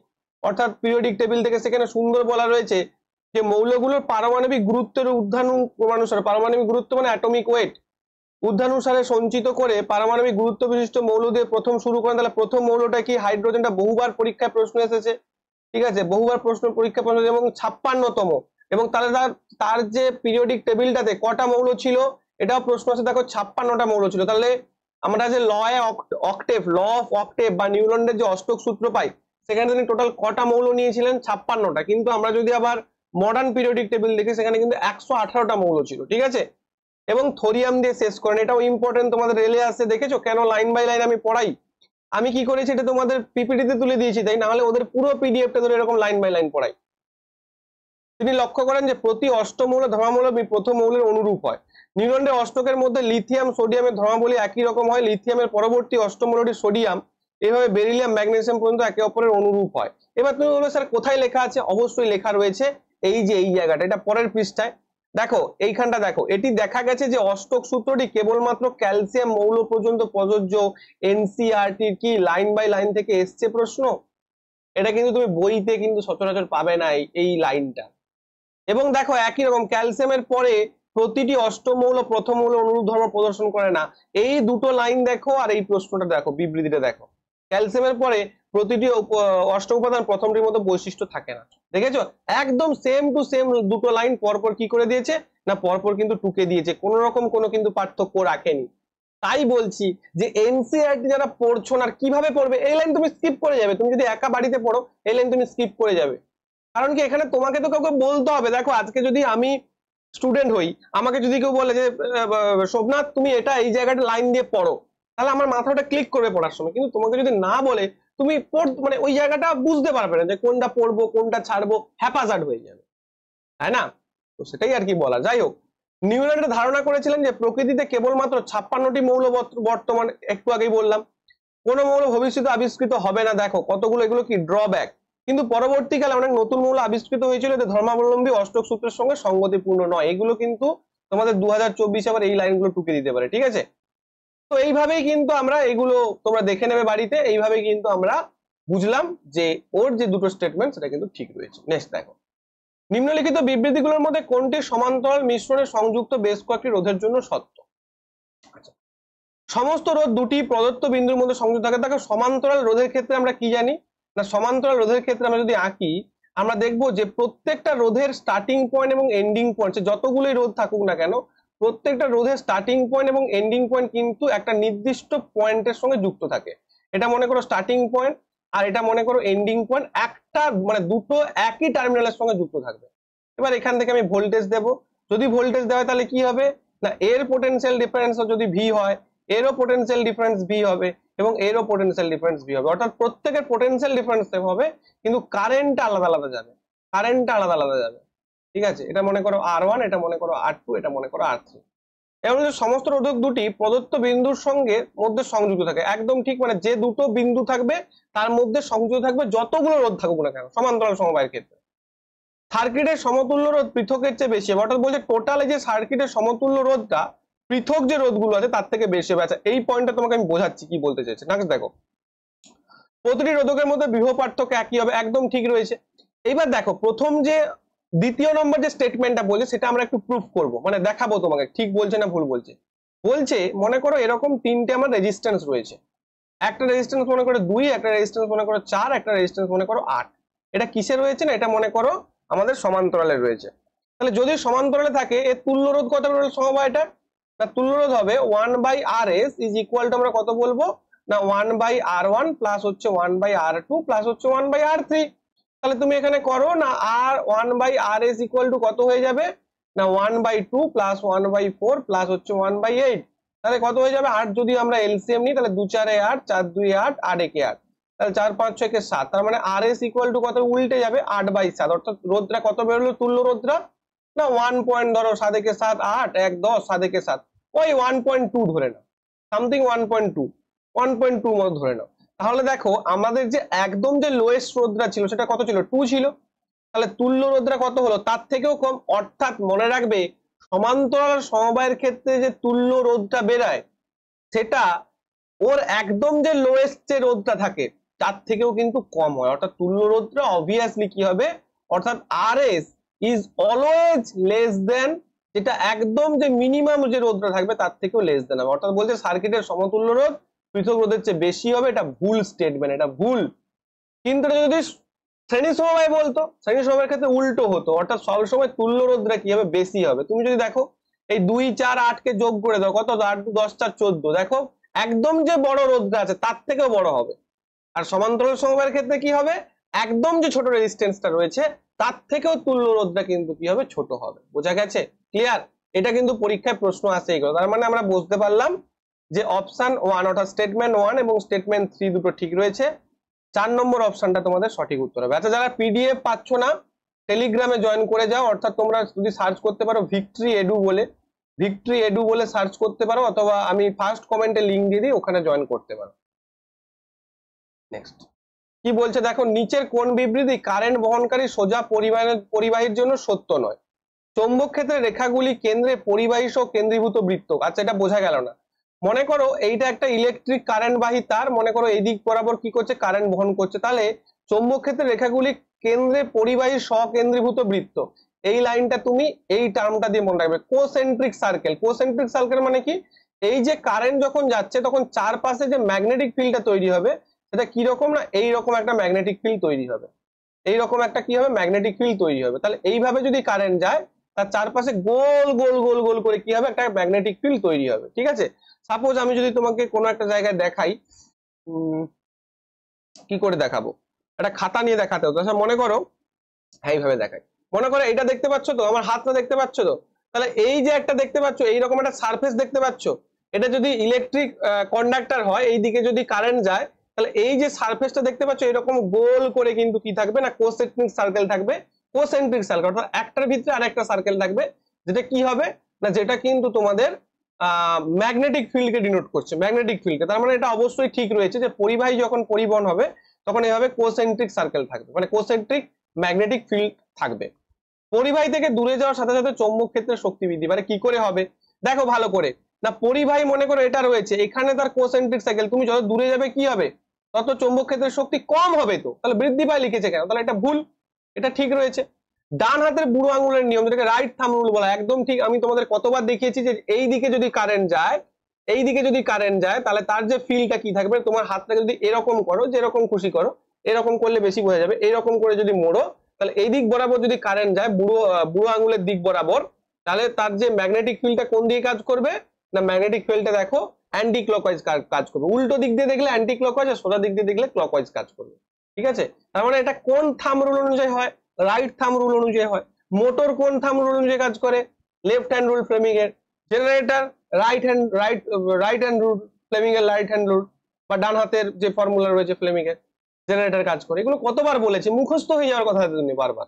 অর্থাৎ পিরিয়ডিক টেবিল থেকে, সেখানে সুন্দর বলা রয়েছে যে মৌলগুলোর পারমাণবিক গুরুত্বের ঊর্ধ্বানুসারে, পারমাণবিক গুরুত্ব মানে অ্যাটমিক ওয়েট, ঊর্ধ্বানুসারে সঞ্চিত করে পারমাণবিক গুরুত্ব বিশিষ্ট মৌল দিয়ে প্রথম শুরু করেন। তাহলে প্রথম মৌলটা কি, হাইড্রোজেনটা বহুবার পরীক্ষায় প্রশ্ন এসেছে, ঠিক আছে, বহুবার পরীক্ষা প্রশ্ন এবং 56তম, এবং তাহলে তার যে পিরিয়ডিক টেবিলটাতে কটা মৌল ছিল এটাও প্রশ্ন আছে, দেখো 56টা মৌল ছিল। তাহলে আমরা যে অক্টেভ ল অফ অক্টেভ বা নিউল্যান্ডের যে অষ্টক সূত্র পাই সেখানে তিনি টোটাল কটা মৌল নিয়েছিলেন 56টা, কিন্তু আমরা যদি আবার মডার্ন পিরিয়ডিক টেবিল দেখি সেখানে কিন্তু 118টা মৌল ছিল, ঠিক আছে। এবং থোরিয়াম দিয়ে শেষ করেন, এটাও ইম্পর্টেন্ট, তোমাদের রেলে আসছে, দেখেছো কেন লাইন বাই লাইন আমি পড়াই। আমি কি করেছি এটা তোমাদের পিপিটিতে তুলে দিয়েছি, তাই না হলে ওদের পুরো পিডিএফটা ধরে এরকম লাইন বাই লাইন পড়াই। তিনি লক্ষ্য করেন যে প্রতি অষ্টমৌল ধর্মামূল প্রথম মৌলের অনুরূপ হয়। নিউটনের অষ্টকের মধ্যে লিথিয়াম সোডিয়ামের ধর্মাবলী একই রকম হয়, লিথিয়ামের পরবর্তী অষ্টমৌলটি সোডিয়াম, এভাবে বেরিলিয়াম ম্যাগনেসিয়াম পর্যন্ত একে অপরের অনুরূপ হয়। এবার তুমি বলবে স্যার কোথায় লেখা আছে? অবশ্যই লেখা রয়েছে এই যে এই জায়গাটা, এটা পরের পৃষ্ঠায় দেখো, এইখানটা দেখো, এটি দেখা গেছে যে অষ্টক সূত্রটি কেবলমাত্র ক্যালসিয়াম মৌল পর্যন্ত প্রযোজ্য। এনসিইআরটি কি লাইন বাই লাইন থেকে এসছে প্রশ্ন, এটা কিন্তু তুমি বইতে কিন্তু সচরাচর পাবে না এই লাইনটা। এবং দেখো একই রকম ক্যালসিয়ামের পরে প্রতিটি অষ্টমৌল প্রথম মৌল অনুরূপ ধর্ম প্রদর্শন করে না। এই দুটো লাইন দেখো আর এই প্রশ্নটা দেখো, বিবৃতিটা দেখো, ক্যালসিয়ামের পরে প্রতিটি অষ্ট উপাদান প্রথমটির মতো বৈশিষ্ট্য থাকে না। দেখেছো একদম সেম টু সেম দুটো লাইন পরপর কি করে দিয়েছে না, পরপর কিন্তু টুকে দিয়েছে, কোন রকম কোনো কিন্তু পার্থক্য রাখেনি। তাই বলছি যে এনসিইআরটি যারা পড়ছো না কিভাবে পড়বে, এই লাইন তুমি স্কিপ করে যাবে। তুমি যদি একা বাড়িতে পড়ো এই লাইন তুমি স্কিপ করে যাবে, কারণ কি এখানে তোমাকে তো কাউকে বলতে হবে। দেখো আজকে যদি আমি স্টুডেন্ট হই, আমাকে যদি কেউ বলে যে সোমনাথ তুমি এটা এই জায়গাটা লাইন দিয়ে পড়ো, তাহলে আমার মাথাটা ক্লিক করবে পড়ার সময়। কিন্তু তোমাকে যদি না বলে তুমি মানে ওই জায়গাটা বুঝতে পারবে না যে কোনটা পড়বো কোনটা ছাড়বো, হ্যাপাজার্ড হয়ে যাবে, তাই না? তো সেটাই আর কি বলা। যাই হোক, নিউটন ধারণা করেছিলেন যে প্রকৃতিতে কেবলমাত্র 56টি মৌল বর্তমান, একটু আগেই বললাম, কোন মৌল ভবিষ্যতে আবিষ্কৃত হবে না। দেখো কতগুলো এগুলো কি ড্রব্যাক, কিন্তু পরবর্তীকালে অনেক নতুন মৌল আবিষ্কৃত হয়েছিল যে ধর্মাবলম্বী অষ্টক সূত্রের সঙ্গে সঙ্গতিপূর্ণ নয়। এগুলো কিন্তু তোমাদের 2024 আবার এই লাইনগুলো টুকে দিতে পারে, ঠিক আছে? তো এইভাবেই কিন্তু আমরা এগুলো তোমরা দেখে নেবে বাড়িতে, এইভাবেই কিন্তু আমরা বুঝলাম যে ওর যে দুটো স্টেটমেন্ট সেটা কিন্তু ঠিক রয়েছে। নেক্সট দেখো, নিম্নলিখিত বিবৃতিগুলোর মধ্যে কোনটি সমান্তরাল মিশ্রণে সংযুক্ত বেশ কয়েকটি রোধের জন্য সত্য? আচ্ছা, সমস্ত রোধ দুটি প্রদত্ত বিন্দুর মধ্যে সংযুক্ত থাকে। দেখো সমান্তরাল রোধের ক্ষেত্রে আমরা কি জানি না, সমান্তরাল রোধের ক্ষেত্রে আমরা যদি আঁকি আমরা দেখবো যে প্রত্যেকটা রোধের স্টার্টিং পয়েন্ট এবং এন্ডিং পয়েন্ট, যতগুলোই রোধ থাকুক না কেন, প্রত্যেকটা রোধের স্টার্টিং পয়েন্ট এবং এন্ডিং পয়েন্ট কিন্তু একটা নির্দিষ্ট পয়েন্টের সঙ্গে যুক্ত থাকে। এটা মনে করো স্টার্টিং পয়েন্ট আর এটা মনে করো এন্ডিং পয়েন্ট, একটা মানে দুটো একই টার্মিনালের সঙ্গে যুক্ত থাকবে। এবার এখান থেকে আমি ভোল্টেজ দেব, যদি ভোল্টেজ দেওয়া হয় তাহলে কি হবে না, এর পোটেনশিয়াল ডিফারেন্স যদি ভি হয় এরও পোটেনশিয়াল ডিফারেন্স ভি হবে এবং এরও পোটেনশিয়াল ডিফারেন্স ভি হবে। অর্থাৎ প্রত্যেকের পোটেনশিয়াল ডিফারেন্স সেম হবে, কিন্তু কারেন্টটা আলাদা আলাদা যাবে, কারেন্টটা আলাদা আলাদা যাবে, ঠিক আছে? এটা মনে করো R1, এটা মনে করো R2, এটা মনে করো R3। এবং সমস্ত রোধক দুটি প্রদত্ত বিন্দুর সঙ্গে মধ্যে সংযুক্ত থাকে, একদম ঠিক, মানে যে দুটো বিন্দু থাকবে তার মধ্যে সংযুক্ত থাকবে যতগুলো রোধ থাকুক না কেন সমান্তরাল সমবায়ের ক্ষেত্রে। সার্কিটের সমতুল্য রোধ পৃথকের চেয়ে বেশি হবে, অর্থাৎ বলছে টোটাল এই যে সার্কিটের সমতুল্য রোধটা পৃথক যে রোধগুলো আছে তার থেকে বেশি হবে। আচ্ছা এই পয়েন্টটা তোমাকে আমি বোঝাচ্ছি কি বলতে চাইছি। না দেখো প্রতিটি রোধকের মধ্যে বিভব পার্থক্য একই হবে, একদম ঠিক রয়েছে। এইবার দেখো প্রথম যে দ্বিতীয় নম্বর যে স্টেটমেন্টটা বলছে সেটা আমরা একটু প্রুফ করব, মানে দেখাবো তোমাকে ঠিক বলছে না ভুল বলছে। বলছে মনে করো এরকম তিনটে আমার রেজিস্ট্যান্স রয়েছে, একটা রেজিস্ট্যান্স মনে করো 2, একটা রেজিস্ট্যান্স মনে করো 4, একটা রেজিস্ট্যান্স মনে করো 8। এটা কিসে রয়েছে না, এটা মনে করো আমাদের সমান্তরালে রয়েছে। তাহলে যদি সমান্তরালে থাকে এর তুল্য রোধ কত সমবায়টা না, তুল্য রোধ হবে 1/RS ইজ ইকুয়াল টু আমরা কত বলবো না 1/R1 প্লাস হচ্ছে 1/R2 প্লাস হচ্ছে 1/R3। তাহলে তুমি এখানে করো না আর 1/RS ইকুয়াল টু কত হয়ে যাবে না 1/2 প্লাস 1/4 প্লাস হচ্ছে 1/8। তাহলে কত হয়ে যাবে 8 যদি আমরা এলসিএম নিই তাহলে 2 4 8, 4 2 8, 8 1 8, তাহলে 4 5 6 7। তার মানে RS ইকুয়াল টু কত উল্টে যাবে 8/7। অর্থাৎ রোধটা কত বেরোলো তুল্য রোধটা না 1 পয়েন্ট ধরো 7 1 7 8 1 10 7 1 7 ওই 1.2 ধরে নাও, সামথিং 1.2 1.2 মতো ধরে নাও। তাহলে দেখো আমাদের যে একদম যে লোয়েস্ট রোধটা ছিল সেটা কত ছিল 2 ছিল, তাহলে তুল্য রোধটা কত হলো তার থেকেও কম। অর্থাৎ মনে রাখবে সমান্তরাল সমবায়ের ক্ষেত্রে যে তুল্য রোধটা বেরায় সেটা ওর একদম যে লোয়েস্ট যে রোধটা থাকে তার থেকেও কিন্তু কম হয়। অর্থাৎ তুল্য রোধটা অবভিয়াসলি কি হবে, অর্থাৎ RS is always less than, যেটা একদম যে মিনিমাম যে রোধটা থাকবে তার থেকেও লেস দেন হবে। অর্থাৎ বলছে সার্কিটের সমতুল্য রোধ পৃথক রোধের চেয়ে বেশি হবে, এটা ভুল স্টেটমেন্ট, এটা ভুল। কিন্তু যদি শ্রেণী সমবায় বলতো শ্রেণী সমবায়ের ক্ষেত্রে উল্টো হতো, অর্থাৎ সবসময় তুল্য রোধটা কি হবে বেশি হবে। তুমি যদি দেখো এই 2 4 8 কে যোগ করে দাও কত 8 2 10 4 14, দেখো একদম যে বড় রোধটা আছে তার থেকেও বড় হবে। আর সমান্তরাল সমবায়ের ক্ষেত্রে কি হবে, একদম যে ছোট রেজিস্ট্যান্সটা রয়েছে তার থেকেও তুল্য রোধটা কিন্তু কি হবে ছোট হবে। বোঝা গেছে? ক্লিয়ার? এটা কিন্তু পরীক্ষায় প্রশ্ন আসে এগুলো। তার মানে আমরা বুঝতে পারলাম যে অপশন 1 অর্থাৎ স্টেটমেন্ট 1 এবং স্টেটমেন্ট 3 দুটো ঠিক রয়েছে। 4 নম্বর অপশনটা তোমাদের সঠিক উত্তর হবে। আচ্ছা, যারা পিডিএফ পাচ্ছ না টেলিগ্রামে জয়েন করে যাও, অর্থাৎ তোমরা যদি সার্চ করতে পারো ভিক্টরি এডু বলে সার্চ করতে পারো, অথবা আমি ফার্স্ট কমেন্টে লিংক দিয়ে দিই, ওখানে জয়েন করতে পারো। নেক্সট কি বলছে দেখো, নিচের কোন বিবৃতি কারেন্ট বহনকারী সোজা পরিবাহীর জন্য সত্য নয়? চৌম্বক ক্ষেত্রে রেখাগুলি কেন্দ্রে পরিবাহী সহ কেন্দ্রীভূত বৃত্ত। আচ্ছা, এটা বোঝা গেল না। মনে করো এইটা একটা ইলেকট্রিক কারেন্ট বাহী তার, মনে করো এই দিক বরাবর কি করছে, কারেন্ট বহন করছে, তাহলে চৌম্বক ক্ষেত্রে রেখাগুলি কেন্দ্রে পরিবাহী স্বকেন্দ্রীভূত বৃত্ত, এই লাইনটা তুমি এই টার্মটা দিয়ে মনে রাখবে। কোসেন্ট্রিক সার্কেল মানে কি, এই যে কারেন্ট যখন যাচ্ছে তখন চারপাশে যে ম্যাগনেটিক ফিল্ডটা তৈরি হবে সেটা কি রকম না, এইরকম একটা ম্যাগনেটিক ফিল্ড তৈরি হবে, এইরকম একটা কি হবে, ম্যাগনেটিক ফিল্ড তৈরি হবে। তাহলে এইভাবে যদি কারেন্ট যায় তার চারপাশে গোল গোল গোল গোল করে কি হবে, একটা ম্যাগনেটিক ফিল্ড তৈরি হবে। ঠিক আছে, সাপোজ আমি যদি তোমাকে কোনো একটা জায়গায় দেখাই, কি করে দেখাবো, একটা খাতা নিয়ে দেখাতে হতো। আচ্ছা মনে করো এইভাবে দেখাই, মনে করো এটা দেখতে পাচ্ছ তো, আমার হাতটা দেখতে পাচ্ছ তো, তাহলে এই যে একটা দেখতে পাচ্ছ এইরকম একটা সারফেস দেখতে পাচ্ছ, এটা যদি ইলেকট্রিক কন্ডাক্টর হয়, এই দিকে যদি কারেন্ট যায়, তাহলে এই যে সারফেসটা দেখতে পাচ্ছ এরকম গোল করে কিন্তু কি থাকবে না, কোসেন্ট্রিক সার্কেল থাকবে। কোসেন্ট্রিক সার্কেল অর্থাৎ একটার ভিতরে আরেকটা সার্কেল থাকবে, যেটা কি হবে না, যেটা কিন্তু তোমাদের ম্যাগনেটিক ফিল্ডকে ডিনোট করছে, ম্যাগনেটিক ফিল্ডকে। তার মানে এটা অবশ্যই ঠিক রয়েছে যে পরিবাহী যখন পরিবহন হবে তখন এইভাবে কোসেন্ট্রিক সার্কেল থাকবে, মানে কোসেন্ট্রিক ম্যাগনেটিক ফিল্ড থাকবে। পরিবাহী থেকে দূরে যাওয়ার সাথে সাথে চৌম্বক ক্ষেত্রে শক্তি বৃদ্ধি, মানে কি করে হবে দেখো ভালো করে না, পরিবাহী মনে করো এটা রয়েছে, এখানে তার কোসেন্ট্রিক সার্কেল, তুমি যত দূরে যাবে কি হবে, তত চৌম্বক ক্ষেত্রের শক্তি কম হবে, তো তাহলে বৃদ্ধি পায় লিখেছে কেন, তাহলে এটা ভুল, এটা ঠিক রয়েছে। ডান হাতের বুড়ো আঙুলের নিয়ম, যেটাকে রাইট থাম রুল বলা, একদম ঠিক। আমি তোমাদের কতবার দেখিয়েছি যে এই দিকে যদি কারেন্ট যায়, এই দিকে যদি কারেন্ট যায়, তাহলে তার যে ফিল্ডটা কি থাকবে, তোমার হাতটাকে যদি এরকম করো, যেরকম খুশি করো, এরকম করলে বেশি বোঝা যাবে, এরকম করে যদি মোড়ো, তাহলে এই দিক বরাবর যদি কারেন্ট যায় বুড়ো আঙুলের দিক বরাবর, তাহলে তার যে ম্যাগনেটিক ফিল্ডটা কোন দিকে কাজ করবে না, ম্যাগনেটিক ফিল্ডটা দেখো অ্যান্টি ক্লকওয়াইজ কাজ করবে, উল্টো দিক দিয়ে দেখলে অ্যান্টি ক্লকওয়াইজ, আর সোজা দিক দিয়ে দেখলে ক্লকওয়াইজ কাজ করবে। ঠিক আছে, তার মানে এটা কোন থাম রুল অনুযায়ী হয়, রাইট থাম রুল অনুযায়ী হয়। মোটর কোন থাম রুল অনুযায়ী কাজ করে, লেফট হ্যান্ড রুল ফ্লেমিং এর। Generator right hand rule Fleming এর, রাইট হ্যান্ড রুল, বা ডান হাতের যে ফর্মুলা রয়েছে ফ্লেমিং এর, জেনারেটর কাজ করে। এগুলো কতবার বলেছি, মুখস্থ হয়ে যাওয়ার কথা তুমি বারবার।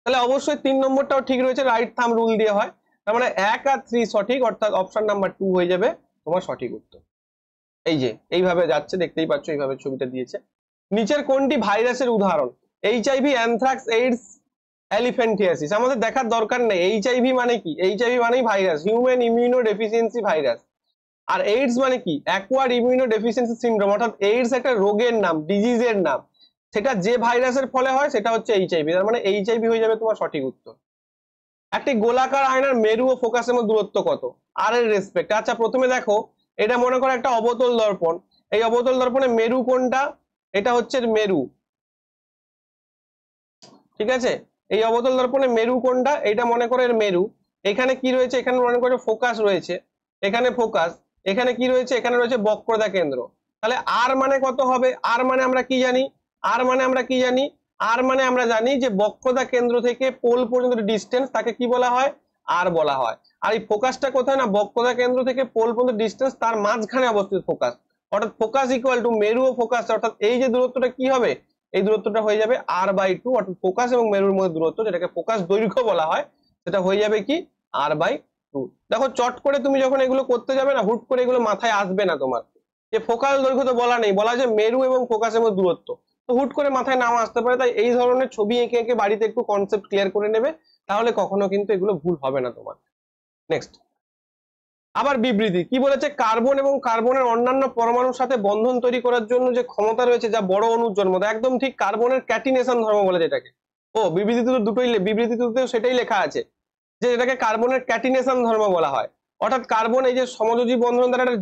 তাহলে অবশ্যই 3 নম্বরটাও ঠিক রয়েছে, রাইট থাম রুল দিয়ে হয়। তার মানে 1 আর 3 সঠিক, অর্থাৎ অপশন নাম্বার 2 হয়ে যাবে তোমার সঠিক উত্তর। এই যে এইভাবে যাচ্ছে, দেখতেই পাচ্ছ এইভাবে ছবিটা দিয়েছে। নিচের কোনটি ভাইরাসের উদাহরণ? HIV, anthrax, AIDS, elephantiasis. আমাদের দেখার দরকার নেই এইচআইভি মানে কি, এইচআইভি মানেই ভাইরাস, হিউম্যান ইমিউনো ডেফিসিয়েন্সি ভাইরাস। আর এইডস মানে কি, অ্যাকোয়ার্ড ইমিউনো ডেফিসিয়েন্সি সিনড্রোম, অর্থাৎ এইডস একটা রোগের নাম, ডিজিজের নাম, সেটা যে ভাইরাসের ফলে হয় সেটা হচ্ছে এইচআইভি। তার মানে এইচআইভি হয়ে যাবে তোমার সঠিক উত্তর। একটি গোলাকার আয়নার মেরু ও ফোকাসের মধ্যে দূরত্ব কত? আর এর রেসপেক্ট। আচ্ছা প্রথমে দেখো, এটা মনে করো একটা অবতল দর্পণ, এই অবতল দর্পণে মেরু কোনটা, এটা হচ্ছে মেরু। ঠিক আছে, এই অবতল দর্পণে মেরু কোনটা, এটা মনে করো এর মেরু। এখানে কি রয়েছে, এখানে মনে করো ফোকাস রয়েছে, এখানে ফোকাস, এখানে কি রয়েছে, এখানে রয়েছে বক্রতা কেন্দ্র। তাহলে আর মানে কত হবে, আর মানে আমরা কি জানি, আর মানে আমরা কি জানি, আর মানে আমরা জানি যে বক্রতা কেন্দ্র থেকে পোল পর্যন্ত ডিস্টেন্স, তাকে কি বলা হয়, আর বলা হয়। আর এই ফোকাসটা কোথায় না, বক্রতা কেন্দ্র থেকে পোল পর্যন্ত ডিস্টেন্স, তার মাঝখানে অবস্থিত ফোকাস, অর্থাৎ ফোকাস ইকুয়াল টু মেরু ও ফোকাস, অর্থাৎ এই যে দূরত্বটা কি হবে, এই দূরত্বটা হয়ে যাবে r/2, অর্থাৎ ফোকাস এবং মেরুর মধ্যে দূরত্ব, যেটাকে ফোকাস দৈর্ঘ্য বলা হয়, সেটা হয়ে যাবে কি r/2। দেখো চট করে তুমি যখন এগুলো করতে যাবে না, হুট করে এগুলো মাথায় আসবে না তোমার, যে ফোকাল দৈর্ঘ্য তো বলা নেই, বলা যে মেরু এবং ফোকাসের মধ্যে দূরত্ব, তো হুট করে মাথায় নাও আসতে পারে। তাই এই ধরনের ছবি এঁকে এঁকে বাড়িতে একটু কনসেপ্ট ক্লিয়ার করে নেবে, তাহলে কখনো কিন্তু এগুলো ভুল হবে না তোমার। নেক্সট আবার বিবৃতি কি বলেছে, কার্বন এবং কার্বনের অন্যান্য পরমাণুর সাথে বন্ধন তৈরি করার জন্য যে ক্ষমতা রয়েছে যা বড় অণুর জন্ম দেয়। একদম ঠিক, কার্বনের ক্যাটিনেশন ধর্ম বলে যেটাকে। ও বিবৃতিতে তো দুটোই, বিবৃতিতেও সেটাই লেখা আছে যে এটাকে কার্বনের ক্যাটিনেশন ধর্ম বলা হয়। অর্থাৎ কার্বন এই যে সমযোজী বন্ধন দ্বারা একটা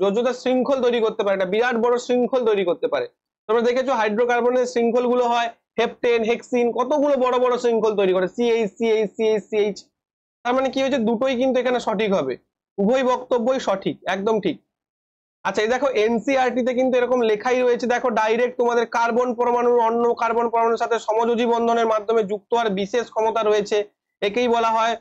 যোজ্যতা শৃঙ্খল তৈরি করতে পারে, একটা বিরাট বড় শৃঙ্খল তৈরি করতে পারে। তোমরা দেখেছো হাইড্রোকার্বনের শৃঙ্খল গুলো হয় হেপটেন, হেক্সিন, কতগুলো বড় বড় শৃঙ্খল তৈরি করে, CH CH CH CH। তার মানে কি হয়েছে, দুটোই কিন্তু এখানে সঠিক হবে, উভয় বক্তব্যই সঠিক, একদম ঠিক। আচ্ছা এই দেখো এনসিইআরটি তে কিন্তু এরকম লেখাই রয়েছে, দেখো ডাইরেক্ট তোমাদের কার্বন পরমাণু অন্য কার্বন পরমাণুর সাথে সমযোজী বন্ধনের মাধ্যমে যুক্ত হওয়ার বিশেষ ক্ষমতা রয়েছে, একেই বলা হয়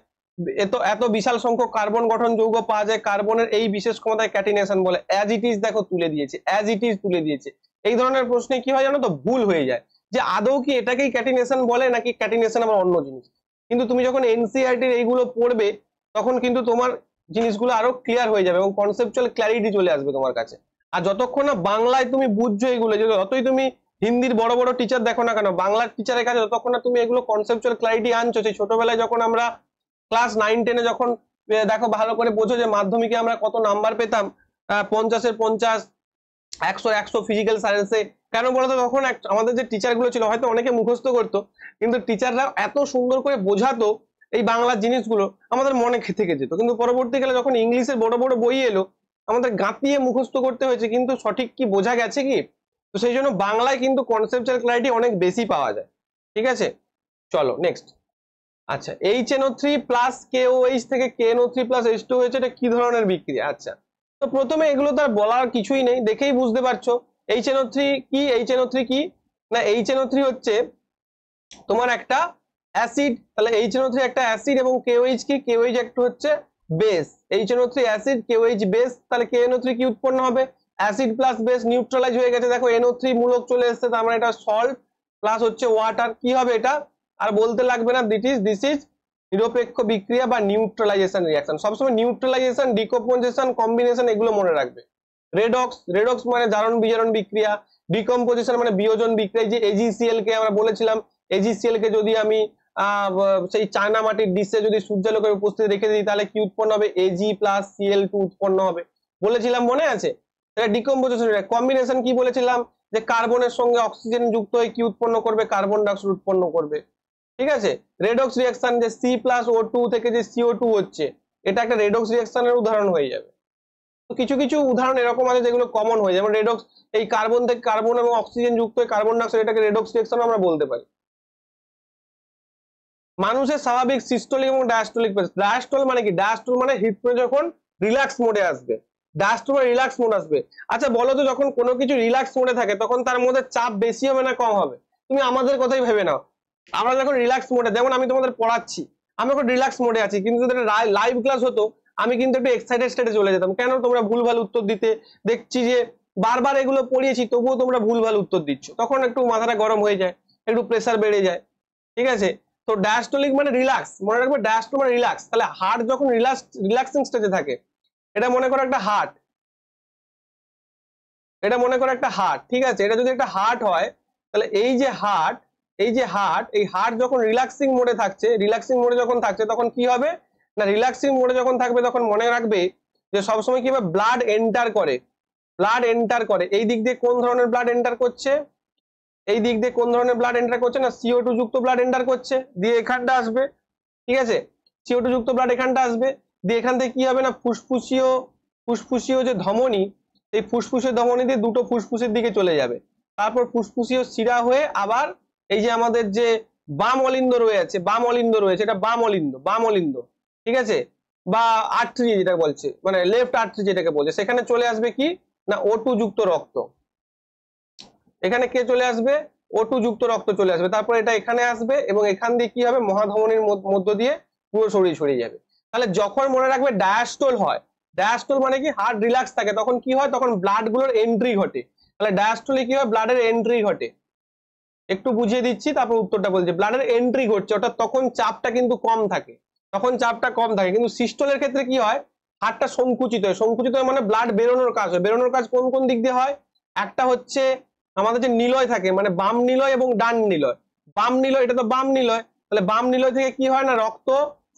এত এত বিশাল সংখ্যক কার্বন গঠন যৌগ পাওয়া যায়, কার্বনের এই বিশেষ ক্ষমতায় ক্যাটিনেশন বলে। অ্যাজ ইট ইজ দেখো তুলে দিয়েছে, অ্যাজ ইট ইজ তুলে দিয়েছে। এই ধরনের প্রশ্নে কি হয় জানো তো, ভুল হয়ে যায় যে আদৌ কি এটাকেই ক্যাটিনেশন বলে নাকি ক্যাটিনেশন আবার অন্য জিনিস। কিন্তু তুমি যখন এনসিইআরটির এইগুলো পড়বে তখন কিন্তু তোমার জিনিসগুলো আরো ক্লিয়ার হয়ে যাবে এবং কনসেপচুয়াল ক্ল্যারিটি চলে আসবে তোমার কাছে। আর যতক্ষণ না বাংলায় তুমি বুঝছো এগুলো, যতই তুমি হিন্দির বড় বড় টিচার দেখো না কেন, বাংলার টিচারের কাছে যতক্ষণ না তুমি এগুলো কনসেপচুয়াল ক্ল্যারিটি আনছো, সেই ছোটবেলায় যখন আমরা ক্লাস 9-10-এ যখন দেখো ভালো করে বোঝো যে মাধ্যমিকে আমরা কত নাম্বার পেতাম, 50-এর 50, 100-এর 100 ফিজিক্যাল সায়েন্সে। কেন বলতো, তখন আমাদের যে টিচার গুলো ছিল হয়তো অনেকে মুখস্থ করতো, কিন্তু টিচাররা এত সুন্দর করে বোঝাতো এই বাংলার জিনিসগুলো আমাদের মনে থেকে যেত। কিন্তু পরবর্তীকালে যখন ইংলিশের বড় বড় বই এলো আমাদের গাঁতিয়ে মুখস্থ করতে হয়েছে, কিন্তু সঠিক কি বোঝা গেছে কি? তো সেই জন্য বাংলায় কিন্তু কনসেপচুয়াল ক্ল্যারিটি অনেক বেশি পাওয়া যায়। ঠিক আছে, চলো নেক্সট। আচ্ছা, HNO3 প্লাস KOH থেকে KNO3 প্লাস H2 হয়েছে, এটা কি ধরনের বিক্রিয়া? আচ্ছা, তো প্রথমে এগুলো তো আর বলার কিছুই নেই, দেখেই বুঝতে পারছো। HNO3 কি? HNO3 কি না, HNO3 হচ্ছে তোমার একটা অ্যাসিড। তাহলে HNO3 একটা অ্যাসিড এবং KOH কি? KOH একটা হচ্ছে base. HNO3 acid, KOH base. তাহলে KNO3 কি উৎপন্ন হবে? অ্যাসিড প্লাস বেস নিউট্রালাইজ হয়ে গেছে, দেখো NO3 মূলক চলে এসেছে, তার মানে এটা সল্ট প্লাস হচ্ছে ওয়াটার। কি হবে এটা? আর বলতে লাগবে না, দিস ইজ নিরপেক্ষ বিক্রিয়া বা নিউট্রালাইজেশন রিঅ্যাকশন। সবসময় নিউট্রালাইজেশন, ডিকম্পোজিশন, কম্বিনেশন এগুলো মনে রাখবে। রেডক্স, রেডক্স মানে জারণ বিজারণ বিক্রিয়া। ডিকম্পোজিশন মানে বিয়োজন বিক্রিয়া। যে AgCl কে আমরা বলেছিলাম, AgCl কে যদি আমি সেই চায়না মাটির ডিশে যদি সূর্যালোকের উপস্থিতি রেখে দিই তাহলে কি উৎপন্ন হবে? Ag প্লাস Cl2 উৎপন্ন হবে, বলেছিলাম, মনে আছে? এটা ডিকম্পোজিশন। কম্বিনেশন কি বলেছিলাম? যে কার্বনের সঙ্গে অক্সিজেন যুক্ত হয়ে কি উৎপন্ন করবে? কার্বন ডাইঅক্সাইড উৎপন্ন করবে। ঠিক আছে, রেডক্স রিঅ্যাকশন যে C+O2 থেকে যে CO2 হচ্ছে, এটা একটা রেডক্স রিঅ্যাকশনের উদাহরণ হয়ে যাবে। তো কিছু কিছু উদাহরণ এরকম আছে যেগুলো কমন হয়ে যায়, যেমন রেডক্স, এই কার্বন থেকে কার্বন এবং অক্সিজেন যুক্ত হয়ে কার্বন ডাইঅক্সাইড, এটাকে রেডক্স রিঅ্যাকশন আমরা বলতে পারি। মানুষের স্বাভাবিক সিস্টোলিক এবং ডায়াস্টোলিক প্রেসার। ডায়াস্টোল মানে কি? ডায়াস্টোল মানে হৃদপিণ্ড যখন রিল্যাক্স মোডে আসবে, ডায়াস্টোল মানে রিল্যাক্স মোড আসবে। আচ্ছা বলো তো, যখন কোনো কিছু রিল্যাক্স মোডে থাকে তখন তার মধ্যে চাপ বেশি হবে না কম হবে? তুমি আমাদের কথাই ভেবে নাও, আমরা যখন রিল্যাক্স মোডে, যেমন আমি তোমাদের পড়াচ্ছি, আমি এখন রিল্যাক্স মোডে আছি, কিন্তু যদি লাইভ ক্লাস হতো আমি কিন্তু একটু এক্সাইটেড স্টেটে চলে যেতাম। কেন? তোমরা ভুলভাল উত্তর দিতে দেখছি যে বারবার এগুলো পড়িয়েছি তবুও তোমরা ভুলভাল উত্তর দিচ্ছ, তখন একটু মাথাটা গরম হয়ে যায়, একটু প্রেসার বেড়ে যায়। ঠিক আছে, তো ডায়াস্টোলিক মানে রিল্যাক্স, মনে রাখবে ডায়াস্টোল মানে রিল্যাক্স। তাহলে হার্ট যখন রিল্যাক্সিং স্টেজে থাকে, এটা মনে করো একটা হার্ট, এটা মনে করো একটা হার্ট। ঠিক আছে, এটা যদি একটা হার্ট হয় তাহলে এই যে হার্ট, এই যে হার্ট, এই হার্ট যখন রিল্যাক্সিং মোডে থাকছে, রিল্যাক্সিং মোডে যখন থাকছে তখন কি হবে না, রিল্যাক্সিং মোডে যখন থাকবে তখন মনে রাখবে যে সবসময় কি হবে, ব্লাড এন্টার করে, ব্লাড এন্টার করে। এই দিক দিয়ে কোন ধরনের ব্লাড এন্টার করছে? এই দিক দিয়ে কোন ধরনের ব্লাড এন্টার করছে না, CO2 যুক্ত ব্লাড এন্টার করছে, দিয়ে এখানটা আসবে। ঠিক আছে, CO2 যুক্ত ব্লাড এখানটা আসবে, দিয়ে এখান থেকে কি হবে না, ফুসফুসীয়, ফুসফুসীয় যে ধমনী, এই ফুসফুসের ধমনী দিয়ে দুটো ফুসফুসের দিকে চলে যাবে, তারপর ফুসফুসীয় শিরা হয়ে আবার এই যে আমাদের যে বাম অলিন্দ রয়েছে, বাম অলিন্দ রয়েছে, এটা বাম অলিন্দ, বাম অলিন্দ। ঠিক আছে, বা আর্টারি যেটা বলছে, মানে লেফট আর্টারি যেটাকে বলছে, সেখানে চলে আসবে কি না, O2 যুক্ত রক্ত। এখানে কে চলে আসবে? O2 যুক্ত রক্ত চলে আসবে। তারপর এটা এখানে আসবে এবং এখান দিয়ে কি হবে, মহাধমনীর মধ্য দিয়ে পুরো শরীর ছড়িয়ে যাবে। তাহলে যখন মনে রাখবে ডায়াস্টোল হয়, ডায়াস্টোল মানে কি, হার্ট রিল্যাক্স থাকে, তখন কি হয়, তখন ব্লাড গুলোর এন্ট্রি ঘটে। তাহলে ডায়াস্টোলে কি হয়, ব্লাডের এন্ট্রি ঘটে। একটু বুঝিয়ে দিচ্ছি তারপর উত্তরটা বলছি। ব্লাডের এন্ট্রি ঘটছে, অর্থাৎ তখন চাপটা কিন্তু কম থাকে, তখন চাপটা কম থাকে। কিন্তু সিস্টোলের ক্ষেত্রে কি হয়, হার্টটা সংকুচিত হয়, সংকুচিত হয় মানে ব্লাড বেরোনোর কাজ হয়। বেরোনোর কাজ কোন কোন দিক দিয়ে হয়? একটা হচ্ছে আমাদের যে নিলয় থাকে, মানে বাম নিলয় এবং ডান নিলয়। বাম নিলয়, এটা তো বাম নিলয়, তাহলে বাম নিলয় থেকে কি হয় না, রক্ত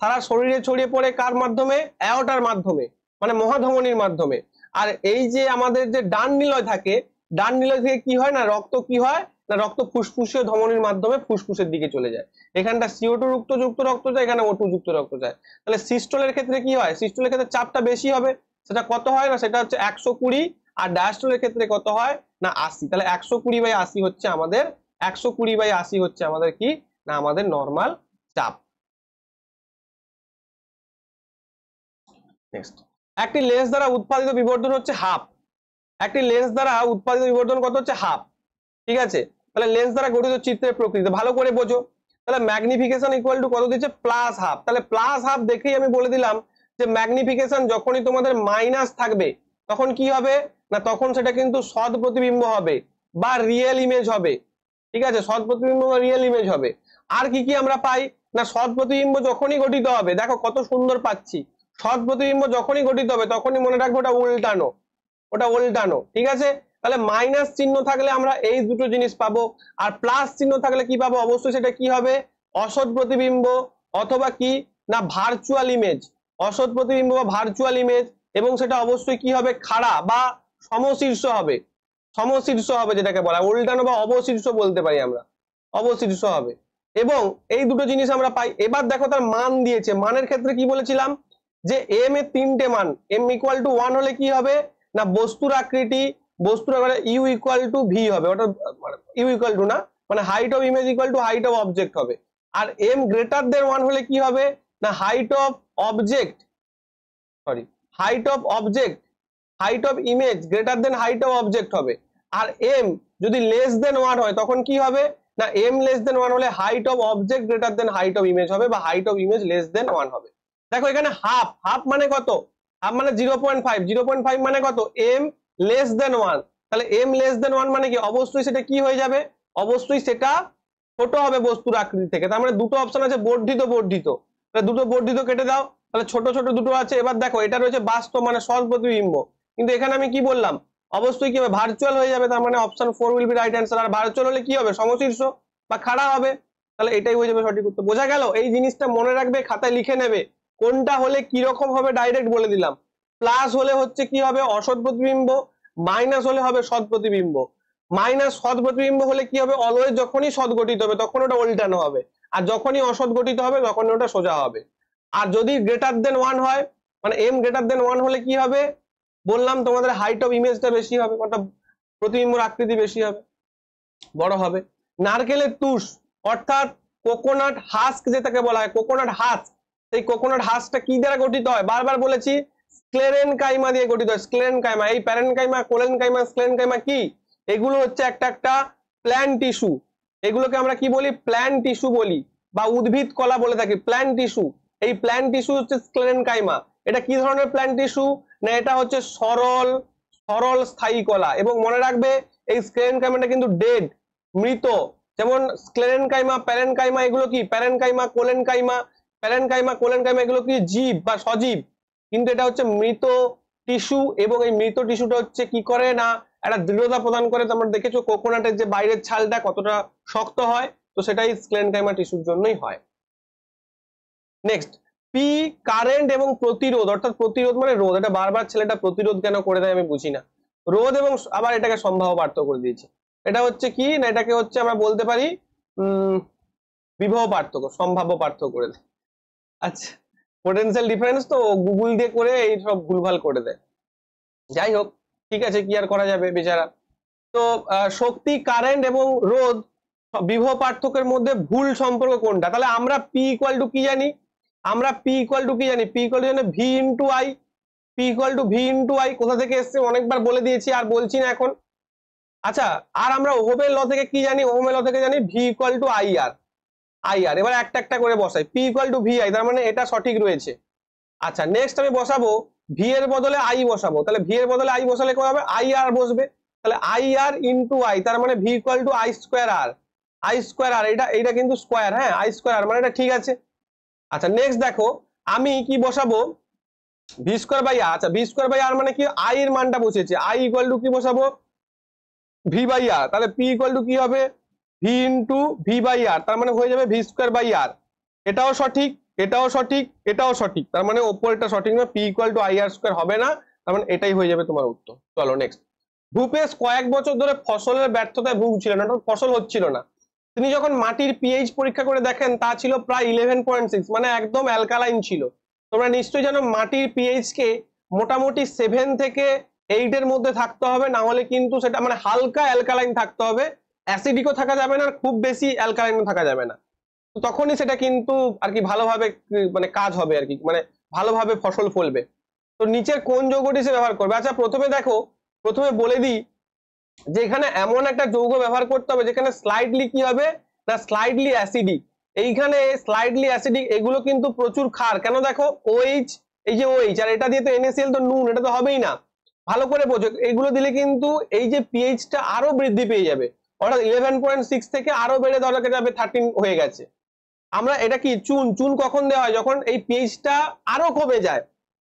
সারা শরীরে ছড়িয়ে পড়ে, কার মাধ্যমে? অ্যাওর্টার মাধ্যমে, মানে মহাধমনীর মাধ্যমে। আর এই যে আমাদের যে ডান নিলয় থাকে, ডান নিলয় থেকে কি হয় না, রক্ত কি হয় না, রক্ত ফুসফুসীয় ধমনীর মাধ্যমে ফুসফুসের দিকে চলে যায়। এখানটা CO2 যুক্ত রক্ত যায়, এখানে O2 যুক্ত রক্ত যায়। তাহলে সিস্টোলের ক্ষেত্রে কি হয়, সিস্টোলের ক্ষেত্রে চাপটা বেশি হবে, সেটা কত হয় না, সেটা হচ্ছে 120। আর ডায়াস্টোলের ক্ষেত্রে কত হয় না, 80। তাহলে 120/80 হচ্ছে আমাদের, 120/80 হচ্ছে আমাদের কি না, আমাদের নর্মাল চাপ। নেক্সট, একটি লেন্স দ্বারা উৎপাদিত বিবর্ধন হচ্ছে হাফ। একটি লেন্স দ্বারা উৎপাদিত বিবর্ধন কত হচ্ছে, হাফ। ঠিক আছে, তাহলে লেন্স দ্বারা গঠিত চিত্রের প্রকৃতি ভালো করে বোঝো। তাহলে ম্যাগনিফিকেশন ইকুয়াল টু কত দিচ্ছে প্লাস হাফ। তাহলে প্লাস হাফ দেখেই আমি বলে দিলাম যে ম্যাগনিফিকেশন যখনই তোমাদের মাইনাস থাকবে তখন কি হবে না, তখন সেটা কিন্তু সৎ প্রতিবিম্ব হবে বা রিয়েল ইমেজ হবে। ঠিক আছে, সৎ প্রতিবিম্ব বা রিয়েল ইমেজ হবে। আর কি কি আমরা পাই না, সৎ প্রতিবিম্ব যখনই গঠিত হবে, দেখো কত সুন্দর পাচ্ছি, সৎ প্রতিবিম্ব যখনই গঠিত হবে তখনই মনে রাখবো ওটা উল্টানো, ওটা উল্টানো। ঠিক আছে, তাহলে মাইনাস চিহ্ন থাকলে আমরা এই দুটো জিনিস পাবো, আর প্লাস চিহ্ন থাকলে কি পাবো, অবশ্যই সেটা কি হবে অসৎ প্রতিবিম্ব অথবা কি না ভার্চুয়াল ইমেজ, অসৎ প্রতিবিম্ব বা ভার্চুয়াল ইমেজ, এবং সেটা অবশ্যই কি হবে খাড়া বা সমশীর্ষ হবে, সমশীর্ষ হবে যেটাকে বলা উল্টানো বা অবশীর্ষ বলতে পারি আমরা, অবশীর্ষ হবে। এবং এই দুটো জিনিস আমরা পাই। এবার দেখো তার মান দিয়েছে, মানের ক্ষেত্রে কি বলেছিলাম যে এম এর তিনটে মান, এম ইকুয়াল টু 1 হলে কি হবে না বস্তুর আকৃতি, বস্তুর ইউ ইকুয়াল টু ভি হবে, ওটা ইউ ইকুয়াল টু না মানে height of image equal to height of object হবে। আর এম গ্রেটার দেন 1 হলে কি হবে না height of object, sorry height of object, height of image greater than height of object হবে। আর এম যদি লেস দেন 1 হয় তখন কি হবে না এম লেস দেন 1 হলে height of object greater than height of image হবে বা height of image less than 1 হবে। দেখো এখানে হাফ, হাফ মানে কত, হাফ মানে 0.5, 0.5 মানে কত এম লেস দেন 1, তাহলে এম লেস দেন 1 মানে কি অবশ্যই সেটা কি হয়ে যাবে, অবশ্যই সেটা ছোট হবে বস্তুর আকৃতি থেকে। তার মানে দুটো অপশন আছে বর্ধিত বর্ধিত, তাহলে দুটো বর্ধিত কেটে দাও, তাহলে ছোট ছোট দুটো আছে। এবার দেখো এটা রয়েছে বাস্তব মানে সৎ প্রতিবিম্ব, কিন্তু এখানে আমি কি বললাম অবশ্যই কি হবে ভার্চুয়াল হয়ে যাবে, তার মানে option 4 will be right answer. আর ভার্চুয়াল হলে কি হবে সমশীর্ষ বা খাড়া হবে, তাহলে এটাই হয়ে যাবে সঠিক উত্তর। বোঝা গেল? এই জিনিসটা মনে রাখবে, খাতায় লিখে নেবে কোনটা হলে কি রকম হবে ডাইরেক্ট বলে দিলাম। প্লাস হলে হচ্ছে কি হবে অসৎ প্রতিবিম্ব, মাইনাস হলে হবে সৎ প্রতিবিম্ব। মাইনাস সৎ প্রতিবিম্ব হলে কি হবে অলওয়েজ যখনই সৎ গঠিত হবে তখন ওটা উল্টানো হবে, আর যখনই অসৎ গঠিত হবে তখন ওটা সোজা হবে। আর যদি গ্রেটার দেন 1 হয় মানে এম গ্রেটার দেন 1 হলে কি হবে বললাম তোমাদের হাইট অফ ইমেজটা বেশি হবে, অর্থাৎ প্রতিবিম্বর আকৃতি বেশি হবে, বড় হবে। নারকেলের তুষ অর্থাৎ কোকোনাট হাস্ক যেটাকে বলা হয়, কোকোনাট হাস্ক, সেই কোকোনাট হাস্কটা কি দ্বারা গঠিত হয় বারবার বলেছি স্ক্লেরেনকাইমা দিয়ে গঠিত হয়। স্ক্লেরেনকাইমা, এই প্যারেনকাইমা কোলেনকাইমা স্ক্লেরেনকাইমা কি এগুলো হচ্ছে একটা একটা প্ল্যান্ট টিস্যু, এগুলোকে আমরা কি বলি প্ল্যান্ট টিস্যু বলি বা উদ্ভিদ কলা বলে থাকি প্ল্যান্ট টিস্যু। এই প্ল্যান্ট টিস্যু হচ্ছে স্ক্লেরেনকাইমা। এটা কি ধরনের প্ল্যান্ট টিস্যু না এটা হচ্ছে সরল সরল স্থায়ী কলা। এবং মনে রাখবে এই স্ক্লেরেনকাইমাটা কিন্তু ডেড, মৃত। যেমন স্ক্লেরেনকাইমা প্যারেনকাইমা এগুলো কি প্যারেনকাইমা কোলেনকাইমা, প্যারেনকাইমা কোলেনকাইমা এগুলো কি জীব বা সজীব, কিন্তু এটা হচ্ছে মৃত টিস্যু। এবং এই মৃত টিস্যুটা হচ্ছে কি করে না একটা দৃঢ়তা প্রদান করে। তোমরা দেখেছো কোকোনাটের যে বাইরের ছালটা কতটা শক্ত হয়, তো সেটাই স্ক্লেরেনকাইমা টিস্যুর জন্যই হয়। নেক্সট পি কারেন্ট এবং প্রতিরোধ, অর্থাৎ প্রতিরোধ মানে রোধ, এটা বারবার ছেলেটা প্রতিরোধ কেন করে দেয় আমি বুঝি না। রোধ এবং আবার এটাকে সম্ভাব্য পার্থক্য করে দিয়েছে, এটা হচ্ছে কি না এটাকে হচ্ছে আমরা বলতে পারি বিভব পার্থক্য, সম্ভাব্য পার্থক্য করে দেয়। আচ্ছা পোটেনশিয়াল ডিফারেন্স তো গুগল দিয়ে করে এই সব ভুলভাল করে দেয়। যাই হোক ঠিক আছে, কি আর করা যাবে বেচারা। তো শক্তি কারেন্ট এবং রোধ বিভব পার্থক্যের মধ্যে ভুল সম্পর্ক কোনটা, তাহলে আমরা পি ইকুয়াল টু কি জানি, আমরা পি ইকুয়াল টু কি জানি, পি ইকুয়াল টু জানি V into I, P equal to V into I. কোথা থেকে এসছে অনেকবার বলে দিয়েছি আর বলছি না এখন। আচ্ছা আর আমরা ওহমের ল থেকে কি জানি, ওহমের ল থেকে জানি V equal to I R, I R. এবার একটা একটা করে বসাই, P equal to V I, তার মানে এটা সঠিক রয়েছে। আচ্ছা নেক্সট আমি বসাবো ভি এর বদলে আই বসাবো, তাহলে ভি এর বদলে আই বসালে কি হবে আই আর বসবে, তাহলে আই আর ইন্টু আই, তার মানে V equal to I square R, I square R, এটা কিন্তু স্কোয়ার, হ্যাঁ আই স্কোয়ার আর মানে এটা ঠিক আছে। আচ্ছা নেক্সট দেখো আমি কি বসাবো ভি স্কোয়ার বাই আর। আচ্ছা ভি স্কোয়ার বাই আর মানে কি আই এর মানটা বসিয়েছে, আই ইকুয়াল টু কি বসাবো ভি বাই আর, তাহলে পি ইকুয়াল টু কি হবে ভি ইন্টু ভি বাই আর, তার মানে হয়ে যাবে ভি স্কোয়ার বাই আর। এটাও সঠিক, এটাও সঠিক, এটাও সঠিক, তার মানে ওপরটা সঠিক না, P equal to I R square হবে না, তার মানে এটাই হয়ে যাবে তোমার উত্তর। চলো নেক্সট। ভূপেশ কয়েক বছর ধরে ফসলের ব্যর্থতায় ভুগছিলেন, অর্থাৎ ফসল হচ্ছিল না। তিনি যখন মাটির পিএইচ পরীক্ষা করে দেখেন তা ছিল প্রায় 11.6, মানে একদম অ্যালকালাইন ছিল। তোমরা নিশ্চয়ই জানো মাটির পিএইচ কে মোটামুটি 7 থেকে 8 এর মধ্যে থাকতে হবে, না হলে কিন্তু সেটা মানে হালকা অ্যালকালাইন থাকতে হবে, অ্যাসিডিকও থাকা যাবে না, খুব বেশি অ্যালকালাইনও থাকা যাবে না, তো তখনই সেটা কিন্তু আর কি ভালোভাবে মানে কাজ হবে আর কি, মানে ভালোভাবে ফসল ফলবে। তো নিচের কোন যৌগটি সে ব্যবহার করবে। আচ্ছা প্রথমে দেখো, প্রথমে বলে দিই যে এখানে এমন একটা যৌগ ব্যবহার করতে হবে যেখানে স্লাইডলি কি হবে না স্লাইডলি অ্যাসিডিক, এইখানে স্লাইডলি অ্যাসিডিক, এগুলো কিন্তু প্রচুর ক্ষার। কেন দেখো OH, এই যে OH, আর এটা দিয়ে তো NaCl তো নুন, এটা তো হবেই না। ভালো করে বোঝো, এগুলো দিলে কিন্তু এই যে পিএইচটা আরো বৃদ্ধি পেয়ে যাবে, অর্থাৎ 11.6 থেকে আরো বেড়ে ধরে যাবে 13 হয়ে গেছে। আমরা এটা কি চুন, চুন কখন দেওয়া হয়? যখন এই পিএইচটা আরো কমে যায়,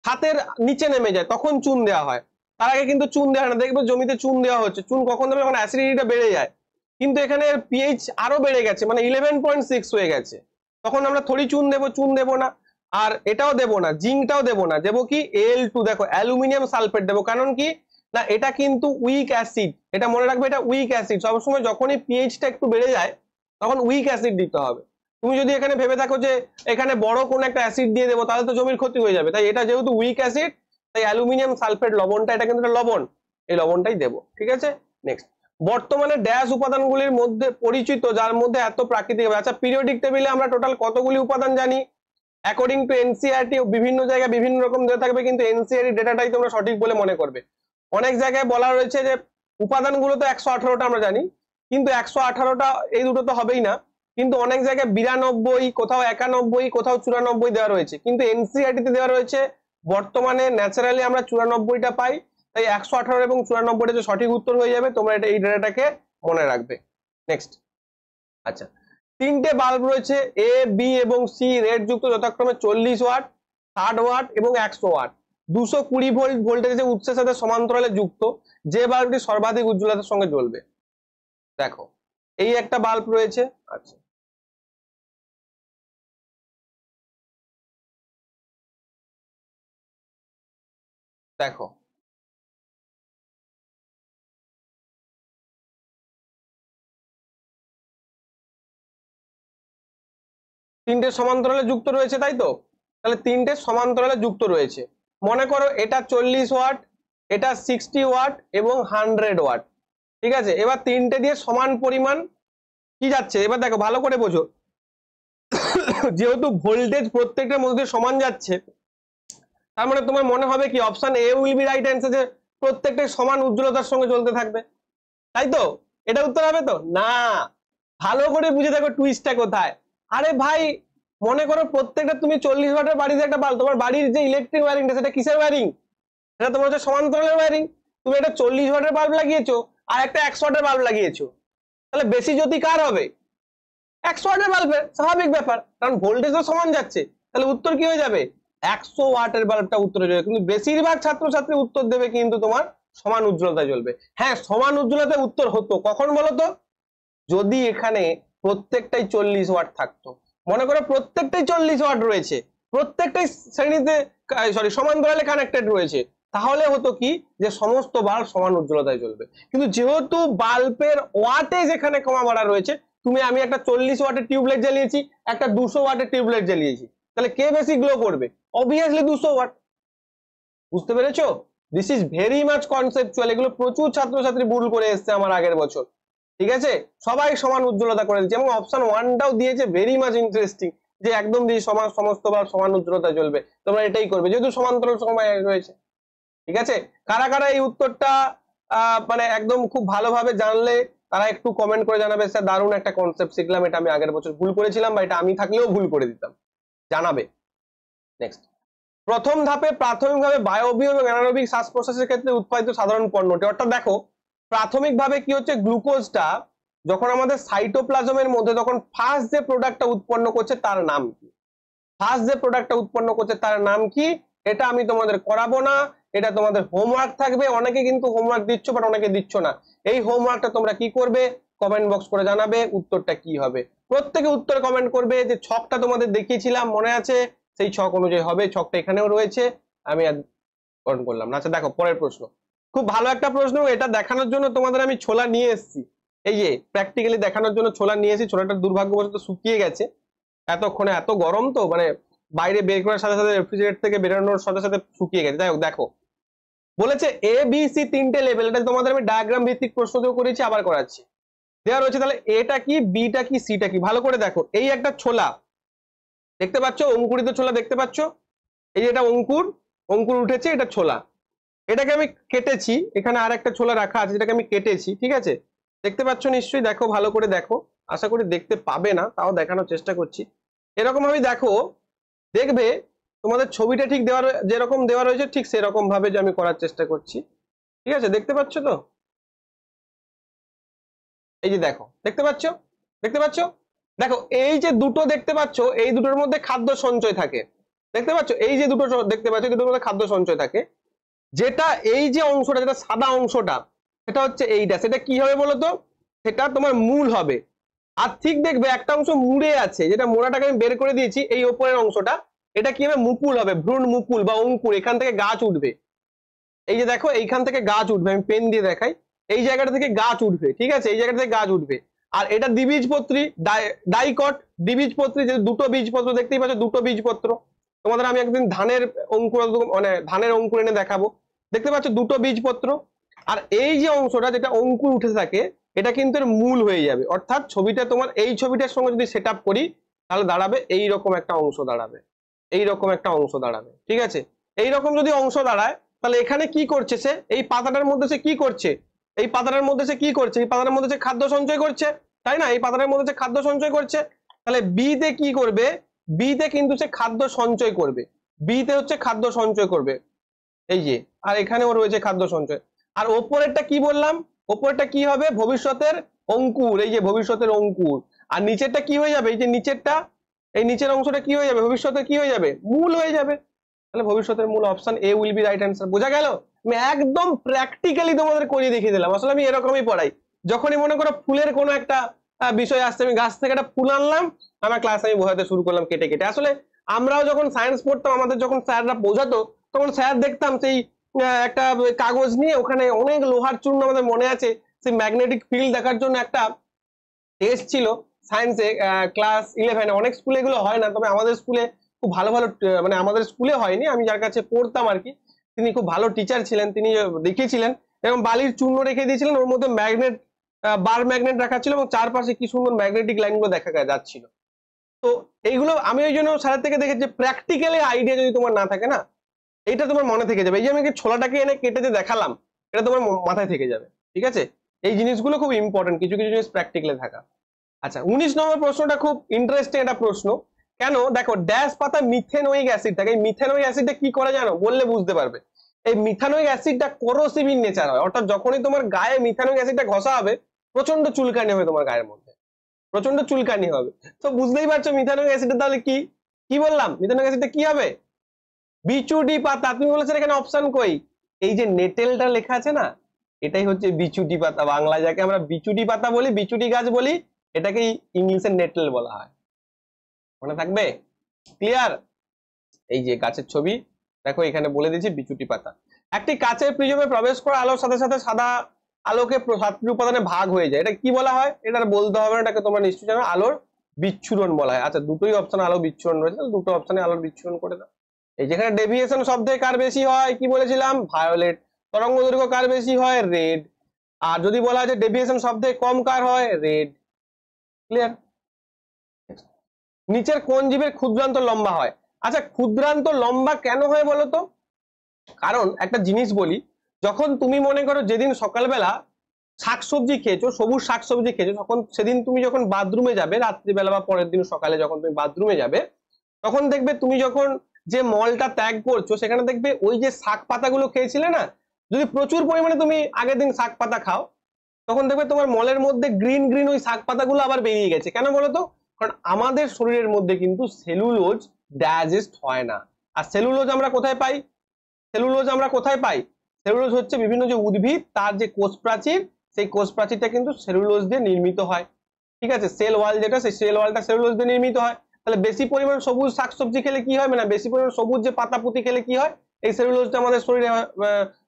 হাতের নিচে নেমে যায়, তখন চুন দেওয়া হয়। তার আগে কিন্তু চুন দেওয়া হয় না। দেখবে জমিতে চুন দেওয়া হচ্ছে। চুন কখন দেবে? যখন অ্যাসিডিটিটা বেড়ে যায়। কিন্তু এখানে পিএইচ আরো বেড়ে গেছে, মানে 11.6 হয়ে গেছে, তখন আমরা থরি চুন দেবো? চুন দেবো না। আর এটাও দেবো না, জিঙ্কটাও দেবো না, দেবো কি Al2, দেখো অ্যালুমিনিয়াম সালফেট দেবো। কারণ কি না, এটা কিন্তু উইক অ্যাসিড, এটা মনে রাখবে, এটা উইক অ্যাসিড। সবসময় যখনই পিএইচটা একটু বেড়ে যায় তখন উইক অ্যাসিড দিতে হবে। তুমি যদি এখানে ভেবে থাকো যে এখানে বড় কোন একটা অ্যাসিড দিয়ে দেবো, তাহলে তো জমির ক্ষতি হয়ে যাবে। তাই এটা যেহেতু উইক অ্যাসিড, তাই অ্যালুমিনিয়াম সালফেট লবণটা, এটা কিন্তু লবণ, এই লবণটাই দেবো। ঠিক আছে, নেক্সট। বর্তমানে ড্যাশ উপাদানগুলির মধ্যে পরিচিত যার মধ্যে এত প্রাকৃতিক। আচ্ছা, পিরিয়ডিক টেবিলে আমরা টোটাল কতগুলি উপাদান জানি? অ্যাকর্ডিং টু এনসিইআরটি বিভিন্ন জায়গায় বিভিন্ন রকম দেওয়া থাকবে, কিন্তু এনসিইআরটি ডেটাটাই তোমরা সঠিক বলে মনে করবে। অনেক জায়গায় বলা রয়েছে যে উপাদানগুলো তো 118টা আমরা জানি, কিন্তু 118টা এই দুটো তো হবেই না, কিন্তু অনেক জায়গায় 92, কোথাও 91, কোথাও 94 দেওয়া রয়েছে। কিন্তু এনসিইআরটি তে দেওয়া রয়েছে বর্তমানে ন্যাচারালি আমরা 94টা পাই, তাই 118 এবং 94টা যে সঠিক উত্তর হয়ে যাবে। তোমরা এটা এই ডেটাটাকে মনে রাখবে। নেক্সট। আচ্ছা, তিনটে বাল্ব রয়েছে এ, বি এবং সি, রেড যুক্ত, যথাক্রমে 40 ওয়াট, 60 ওয়াট এবং 100 ওয়াট। 220 ভোল্ট ভোল্টেজের উৎসের সাথে সমান্তরালে যুক্ত। যে বাল্বটি সর্বাধিক উজ্জ্বলতার সঙ্গে জ্বলবে? দেখো এই একটা বাল্ব রয়েছে। আচ্ছা, দেখো তিনটে সমান্তরালে যুক্ত রয়েছে, তাই তো? তাহলে তিনটে সমান্তরালে যুক্ত রয়েছে। মনে করো এটা 40 ওয়াট, এটা 60 ওয়াট এবং 100 ওয়াট। ঠিক আছে, এবার তিনটে দিয়ে সমান পরিমাণ কি যাচ্ছে? এবার দেখো ভালো করে বোঝো, যেহেতু ভোল্টেজ প্রত্যেকটার মধ্যে সমান যাচ্ছে, তার মানে তোমার মনে হবে কি option A will be right answer, যে প্রত্যেকটাই সমান উজ্জ্বলতার সঙ্গে চলতে থাকবে, তাই তো? এটা উত্তর হবে তো না? ভালো করে বুঝে দেখো টুইস্টটা কোথায়। আরে ভাই, মনে করো প্রত্যেকটা তুমি 40 ওয়াটের বাড়িতে একটা বাল্ব, তোমার বাড়ির যে ইলেকট্রিক ওয়্যারিংটা সেটা কিসের ওয়্যারিং? সেটা তোমার হচ্ছে সমান্তরালের ওয়্যারিং। তুমি একটা 40 ওয়াটের বাল্ব লাগিয়েছো আর একটা 100 ওয়াটের বাল্ব লাগিয়েছো, তাহলে বেশি জ্যোতি কার হবে? 100 ওয়াটের বাল্বের, স্বাভাবিক ব্যাপার, কারণ ভোল্টেজ তো সমান যাচ্ছে। তাহলে উত্তর কি হয়ে যাবে? 100 ওয়াটের বাল্বটা উত্তর হয়ে যাবে। কিন্তু বেশিরভাগ ছাত্রছাত্রী উত্তর দেবে কিন্তু তোমার সমান উজ্জ্বলতায় জ্বলবে। হ্যাঁ, সমান উজ্জ্বলতায় উত্তর হতো কখন বলো তো? যদি এখানে প্রত্যেকটাই 40 ওয়াট থাকতো। মনে করো প্রত্যেকটাই 40 ওয়াট রয়েছে, প্রত্যেকটাই শ্রেণীতে সরি সমান্তরালে কানেক্টেড রয়েছে, তাহলে হতো কি যে সমস্ত বাল্ব সমান উজ্জ্বলতায় জ্বলবে। কিন্তু যেহেতু বাল্বের ওয়াটেজ এখানে কমা বাড়া রয়েছে, আমি একটা 40 ওয়াটের টিউবলাইট জ্বালিয়েছি, একটা 200 ওয়াটের টিউবলাইট জ্বালিয়েছি, তাহলে কে বেশি গ্লো করবে? Obviously 200 watt. বুঝতে পেরেছো? This is very much conceptual. এগুলো প্রচুর ছাত্রছাত্রী ভুল করে এসছে আমার আগের বছর। ঠিক আছে, সবাই সমান উজ্জ্বলতা করে দিচ্ছে, এবং অপশন 1টাও দিয়েছে ভেরি মাচ ইন্টারেস্টিং, যে একদম দিয়ে সমস্ত বাল্ব সমান উজ্জ্বলতা জ্বলবে। তোমরা এটাই করবে যেহেতু সমান্তরাল সময় রয়েছে। ঠিক আছে, কারা কারা এই উত্তরটা মানে একদম খুব ভালোভাবে জানলে তারা একটু কমেন্ট করে জানাবে, স্যার দারুণ একটা কনসেপ্ট শিখলাম, এটা আমি আগের বছর ভুল করেছিলাম, বা এটা আমি থাকলেও ভুল করে দিতাম, জানাবে। নেক্সট। প্রথম ধাপে প্রাথমিকভাবে বায়বীয় এবং অ্যানারোবিক শ্বাস প্রশ্বাসের ক্ষেত্রে উৎপাদিত সাধারণ পণ্যটি, অর্থাৎ দেখো প্রাথমিকভাবে কি হচ্ছে, গ্লুকোজটা যখন আমাদের সাইটোপ্লাজমের মধ্যে, তখন ফার্স্ট যে প্রোডাক্টটা উৎপন্ন করছে তার নাম কি? ফার্স্ট যে প্রোডাক্টটা উৎপন্ন করছে তার নাম কি? এটা আমি তোমাদের করাবো না, এটা তোমাদের হোমওয়ার্ক থাকবে। অনেকে কিন্তু হোমওয়ার্ক দিচ্ছ, বাট অনেকে দিচ্ছ না। এই হোমওয়ার্কটা তোমরা কি করবে? কমেন্ট বক্স করে জানাবে উত্তরটা কি হবে। প্রত্যেকে উত্তর কমেন্ট করবে। যে ছকটা তোমাদের দেখিয়েছিলাম মনে আছে, সেই ছক অনুযায়ী হবে। ছকটা এখানেও রয়েছে, আমি আর কমেন্ট করলাম না। আচ্ছা দেখো পরের প্রশ্ন, খুব ভালো একটা প্রশ্ন। এটা দেখানোর জন্য তোমাদের আমি ছোলা নিয়ে এসেছি, এই যে প্র্যাকটিক্যালি দেখানোর জন্য ছোলা নিয়ে এসেছি। ছোলাটা দুর্ভাগ্যবশত শুকিয়ে গেছে এতক্ষণে, এত গরম তো, মানে বাইরে বের করার সাথে সাথে রেফ্রিজারেটর থেকে বেরোনোর সাথে সাথে শুকিয়ে গেছে। যাই হোক, দেখো বলেছে এ বি সি তিনটে লেভেল। এটা তোমাদের আমি ডায়াগ্রাম ভিত্তিক প্রশ্ন দিয়েও করেছি, আবার করাচ্ছি। দেওয়া রয়েছে, তাহলে এটা কি, বিটা কি, সিটা কি? ভালো করে দেখো, এই একটা ছোলা দেখতে পাচ্ছ, অঙ্কুরিত ছোলা দেখতে পাচ্ছ, এই যে এটা অঙ্কুর উঠেছে, এটা ছোলা। এটাকে আমি কেটেছি, এখানে আর একটা ছোলা রাখা আছে যেটাকে আমি কেটেছি। ঠিক আছে, দেখতে পাচ্ছ নিশ্চয়ই, দেখো ভালো করে দেখো, আশা করি দেখতে পাবে না, তাও দেখানোর চেষ্টা করছি। এরকম ভাবে দেখো, দেখবে তোমাদের ছবিটা ঠিক দেওয়া যেরকম দেওয়া রয়েছে ঠিক সেরকম ভাবে যে আমি করার চেষ্টা করছি। ঠিক আছে, দেখতে পাচ্ছ তো? এই যে দেখো, দেখতে পাচ্ছ? দেখতে পাচ্ছ? দেখো এই যে দুটো দেখতে পাচ্ছ, এই দুটোর মধ্যে খাদ্য সঞ্চয় থাকে। দেখতে পাচ্ছ? এই যে দুটো দেখতে পাচ্ছ, দুটোর মধ্যে খাদ্য সঞ্চয় থাকে। যেটা এই যে অংশটা, যেটা সাদা অংশটা, সেটা হচ্ছে এইটা, সেটা কি হবে বলতো? সেটা তোমার মূল হবে। আর ঠিক দেখবে একটা অংশ মুড়ে আছে, যেটা মোড়াটাকে আমি বের করে দিয়েছি, এই ওপরের অংশটা, এটা কি হবে? মুকুল হবে, ভ্রূণ মুকুল বা অঙ্কুর, এখান থেকে গাছ উঠবে। এই যে দেখো, এইখান থেকে গাছ উঠবে, আমি পেন দিয়ে দেখাই, এই জায়গাটা থেকে গাছ উঠবে। ঠিক আছে, এই জায়গাটা থেকে গাছ উঠবে। আর এটা দ্বিবীজপত্রী, ডাইকট দ্বিবীজপত্রী, যে দুটো বীজপত্র দেখতেই পাচ্ছ, দুটো বীজপত্র। তোমাদের আমি একদিন ধানের অঙ্কুর, মানে ধানের অঙ্কুর এনে দেখাবো। দেখতে পাচ্ছ দুটো বীজপত্র। আর এই যে অংশটা, যেটা অঙ্কুর উঠে থাকে, এটা কিন্তু এর মূল হয়ে যাবে। অর্থাৎ ছবিটা তোমার, এই ছবিটার সঙ্গে যদি সেট আপ করি, তাহলে দাঁড়াবে এইরকম একটা অংশ দাঁড়াবে, এইরকম একটা অংশ দাঁড়াবে। ঠিক আছে, এইরকম যদি অংশ দাঁড়ায়, তাহলে এখানে কি করছে সে? এই পাতাটার মধ্যে সে কি করছে? এই পাতাটার মধ্যে সে কি করছে? এই পাতাটার মধ্যে সে খাদ্য সঞ্চয় করছে, তাই না? এই পাতাটার মধ্যে সে খাদ্য সঞ্চয় করছে। তাহলে বি তে কি করবে? বি তে কিন্তু সে খাদ্য সঞ্চয় করবে। বি তে হচ্ছে খাদ্য সঞ্চয় করবে, এই যে। আর এখানেও রয়েছে খাদ্য সঞ্চয়। আর ওপরেরটা কি বললাম? ওপরেরটা কি হবে? ভবিষ্যতের অঙ্কুর, এই যে ভবিষ্যতের অঙ্কুর। আর নিচেরটা কি হয়ে যাবে? এই যে নিচেরটা, এই নিচের অংশটা কি হয়ে যাবে? ভবিষ্যতের কি হয়ে যাবে? মূল হয়ে যাবে। তাহলে ভবিষ্যতের মূল, option A will be right answer. বোঝা গেল? আমি একদম প্র্যাকটিক্যালি তোমাদের করিয়ে দেখিয়ে দিলাম। আসলে আমি এরকমই পড়াই। যখনই মনে করো ফুলের কোনো একটা বিষয় আসছে, আমি গাছ থেকে একটা ফুল আনলাম, আমার ক্লাস আমি বোঝাতে শুরু করলাম কেটে কেটে। আসলে আমরাও যখন সায়েন্স পড়তাম, আমাদের যখন স্যাররা বোঝাতো, তখন স্যার দেখতাম সেই একটা কাগজ নিয়ে ওখানে অনেক লোহার চূর্ণ, আমাদের মনে আছে সেই ম্যাগনেটিক ফিল্ড দেখার জন্য একটা টেস্ট ছিল সায়েন্সে, ক্লাস 11-এ। অনেক স্কুলে এগুলো হয় না, তবে আমাদের স্কুলে খুব ভালো ভালো, মানে আমাদের স্কুলে হয়নি, আমি যার কাছে পড়তাম আর কি, তিনি খুব ভালো টিচার ছিলেন। তিনি দেখিয়েছিলেন এবং বালির চূর্ণ রেখে দিয়েছিলেন, ওর মধ্যে ম্যাগনেট, বার ম্যাগনেট রাখা ছিল, এবং চারপাশে কি সুন্দর ম্যাগনেটিক লাইনগুলো দেখা যাচ্ছিল। তো এইগুলো আমি ওই জন্য স্যারের থেকে দেখেছি, প্র্যাকটিক্যালি আইডিয়া যদি তোমার না থাকে না, এইটা তোমার মনে থেকে যাবে। এই যে আমি ছোলাটাকে এনে কেটে যে দেখালাম, এটা তোমার মাথায় থেকে যাবে। ঠিক আছে, এই জিনিসগুলো খুব ইম্পর্টেন্ট, কিছু কিছু জিনিস প্র্যাকটিক্যালে থাকা। আচ্ছা, 19 নম্বর প্রশ্নটা খুব ইন্টারেস্টিং একটা প্রশ্ন। কেন? দেখো, ড্যাশ পাতা মিথেনোইক অ্যাসিড থাকে। এই মিথেনোইক অ্যাসিডটা কি করে জানো? বললে বুঝতে পারবে। এই মিথানোইক অ্যাসিডটা করোসিভ ইন নেচার হয়, অর্থাৎ যখনই তোমার গায়ে মিথানোইক অ্যাসিডটা ঘষা হবে, প্রচন্ড চুলকানি হবে তোমার গায়ের মধ্যে, প্রচন্ড চুলকানি হবে। তো বুঝতেই পারছো মিথানোইক অ্যাসিডটা তাহলে কি। কি বললাম? মিথানোইক অ্যাসিডটা কি হবে? বিচুটি পাতা। তুমি বলেছো এখানে অপশন কই? এই যে নেটেলটা লেখা আছে না, এটাই হচ্ছে বিচুটি পাতা। বাংলা যাকে আমরা বিচুটি পাতা বলি, বিচুটি গাছ বলি, এটাকেই ইংলিশে নেটেল বলা হয়। মনে থাকবে? ক্লিয়ার? এই যে গাছের ছবি দেখো, এখানে বলে দিয়েছি বিচুটি পাতা। একটি কাচের প্রিজমে প্রবেশ করা আলোর সাথে সাথে সাদা আলোকে 7টি উপাদানে ভাগ হয়ে যায়, এটা কি বলা হয়? এটা বলতে হবে না, এটাকে তোমরা নিশ্চয়ই জানো, আলোর বিচ্ছুরণ বলা হয়। আচ্ছা, দুটোই অপশন আলো বিচ্ছুরণ রয়েছে, দুটো অপশনে আলোর বিচ্ছুরণ করে দাও। এই যেখানে ডেভিয়েশন শব্দে কার বেশি হয়, কি বলেছিলাম? ভায়োলেট। তরঙ্গ দৈর্ঘ্য কার বেশি হয়? রেড। আর যদি বলা হয় যে ডেভিয়েশন শব্দে কম কার হয়? রেড। ক্লিয়ার? নিচের কোন জীবের ক্ষুদ্রান্ত লম্বা হয়? আচ্ছা, ক্ষুদ্রান্ত লম্বা কেন হয় বলো তো? কারণ একটা জিনিস বলি, যখন তুমি মনে করো যেদিন সকালবেলা শাকসবজি খেয়েছো, সবুজ শাকসবজি খেয়েছো, তখন সেদিন তুমি যখন বাথরুমে যাবে রাত্রিবেলা বা পরের দিন সকালে যখন তুমি বাথরুমে যাবে, তখন দেখবে তুমি যখন যে মলটা ত্যাগ করছো, সেখানে দেখবে ওই যে শাক পাতাগুলো খেয়েছিলে না, যদি প্রচুর পরিমাণে তুমি আগের দিন শাক পাতা খাও, তখন দেখবে তোমার মলের মধ্যে গ্রিন গ্রিন ওই শাক পাতাগুলো আবার বেরিয়ে গেছে। কেন বলো তো? কারণ আমাদের শরীরের মধ্যে কিন্তু সেলুলোজ ডাইজেস্ট হয় না। আর সেলুলোজ আমরা কোথায় পাই? সেলুলোজ আমরা কোথায় পাই? সেলুলোজ হচ্ছে বিভিন্ন যে উদ্ভিদ, তার যে কোষ প্রাচীর, সেই কোষ প্রাচীরটা কিন্তু সেলুলোজ দিয়ে নির্মিত হয়। ঠিক আছে, সেল ওয়াল যেটা, সেই সেল ওয়ালটা সেলুলোজ দিয়ে নির্মিত হয়। তাহলে বেশি পরিমাণ সবুজ শাকসবজি খেলে কি হয়? মানে বেশি পরিমাণ সবুজ যে পাতা পুঁতি খেলে কি হয়? এই সেলুলোজটা আমাদের শরীরে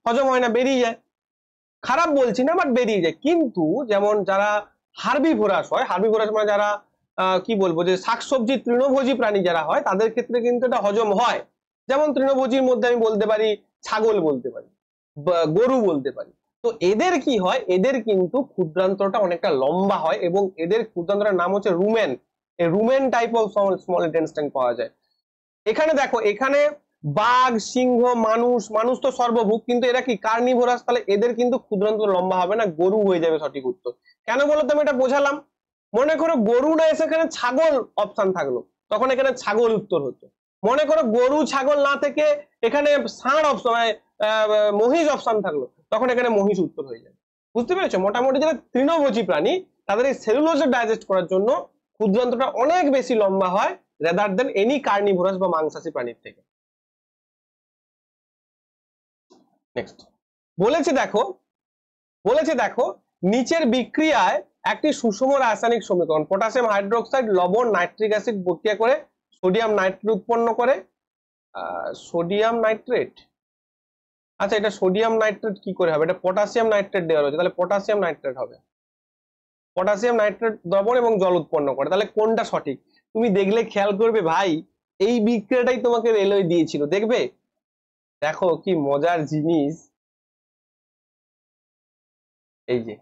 হজম হয় না, বেরিয়ে যায়। খারাপ বলছি না, বাট বেরিয়ে যায়। কিন্তু যেমন যারা হার্বিভোরাস হয়, হার্বিভোরাস মানে যারা কি বলবো, যে শাকসবজি তৃণভোজী প্রাণী যারা হয়, তাদের ক্ষেত্রে কিন্তু এটা হজম হয়। যেমন তৃণভোজীর মধ্যে আমি বলতে পারি ছাগল, বলতে পারি গরু, বলতে পারি। তো এদের কি হয়? এদের কিন্তু ক্ষুদ্রান্তরটা অনেকটা লম্বা হয়, এবং এদের ক্ষুদ্রান্তরের নাম হচ্ছে রুমেন। এই rumen type of small intestine পাওয়া যায়। এখানে দেখো, এখানে বাঘ, সিংহ, মানুষ, মানুষ তো সর্বভুক, কিন্তু এরা কি কার্নিভোরাস, তাহলে এদের কিন্তু ক্ষুদ্রান্তর লম্বা হবে না, গরু হয়ে যাবে সঠিক উত্তর। কেন বলো তো আমি এটা বোঝালাম? মনে করো গরু না এসে এখানে ছাগল অপশন থাকলো, তখন এখানে ছাগল উত্তর হতো। মনে করো গরু ছাগল না থেকে এখানে ষাঁড় অপশন মহিষ অপশন থাকলো, তখন এখানে মহিষ উত্তর হয়ে যাবে। বুঝতে পেরেছো? মোটামুটি যারা তৃণভোজী প্রাণী তাদের এই সেলুলোজ ডাইজেস্ট করার জন্য ক্ষুদ্রান্তটা অনেক বেশি লম্বা হয় রেদার দেন এনি কার্নিভোরাস বা মাংসাশী প্রাণীর থেকে। নেক্সট বলেছে দেখো নিচের বিক্রিয়ায় একটি সুষম রাসায়নিক সমীকরণ পটাশিয়াম হাইড্রোক্সাইড লবণ নাইট্রিক অ্যাসিড প্রক্রিয়া করে সোডিয়াম নাইট্রেট উৎপন্ন করে। সোডিয়াম নাইট্রেট, আচ্ছা এটা সোডিয়াম নাইট্রেট কি করে হবে? এটা পটাশিয়াম নাইট্রেট দেওয়া রয়েছে, তাহলে পটাশিয়াম নাইট্রেট হবে। পটাশিয়াম নাইট্রেট দ্রবণ এবং জল উৎপন্ন করে, তাহলে কোনটা সঠিক? তুমি দেখলে খেয়াল করবে ভাই, এই বিক্রিয়াটাই তোমাকে রেলওয়ে দিয়েছিল, দেখবে দেখো কি মজার জিনিস। এই যে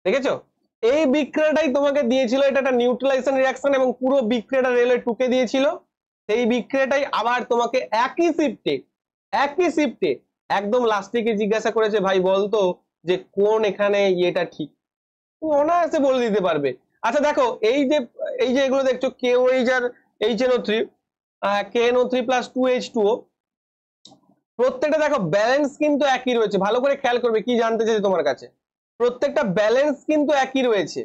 দেখেছো, এই বিক্রিয়াটাই তোমাকে দিয়েছিল, এটা একটা নিউট্রালাইজেশন রিঅ্যাকশন এবং পুরো বিক্রিয়াটা রেলওয়ে টুকে দিয়েছিল। সেই বিক্রিয়াটাই আবার তোমাকে একই শিফটে একদম লাস্টে গিয়ে জিজ্ঞাসা করেছে, ভাই বলতো যে কোন এখানে ইয়েটা ঠিক, তুমি অনায়াসে বলে দিতে পারবে। আচ্ছা দেখো এই যে এগুলো দেখছো KOH আর HNO3 KNO3 প্লাস 2H2O, প্রত্যেকটা দেখো ব্যালেন্স কিন্তু একই রয়েছে, ভালো করে খেয়াল করবে কি জানতে চাইছে তোমার কাছে। প্রত্যেকটা ব্যালেন্স কিন্তু একই রয়েছে,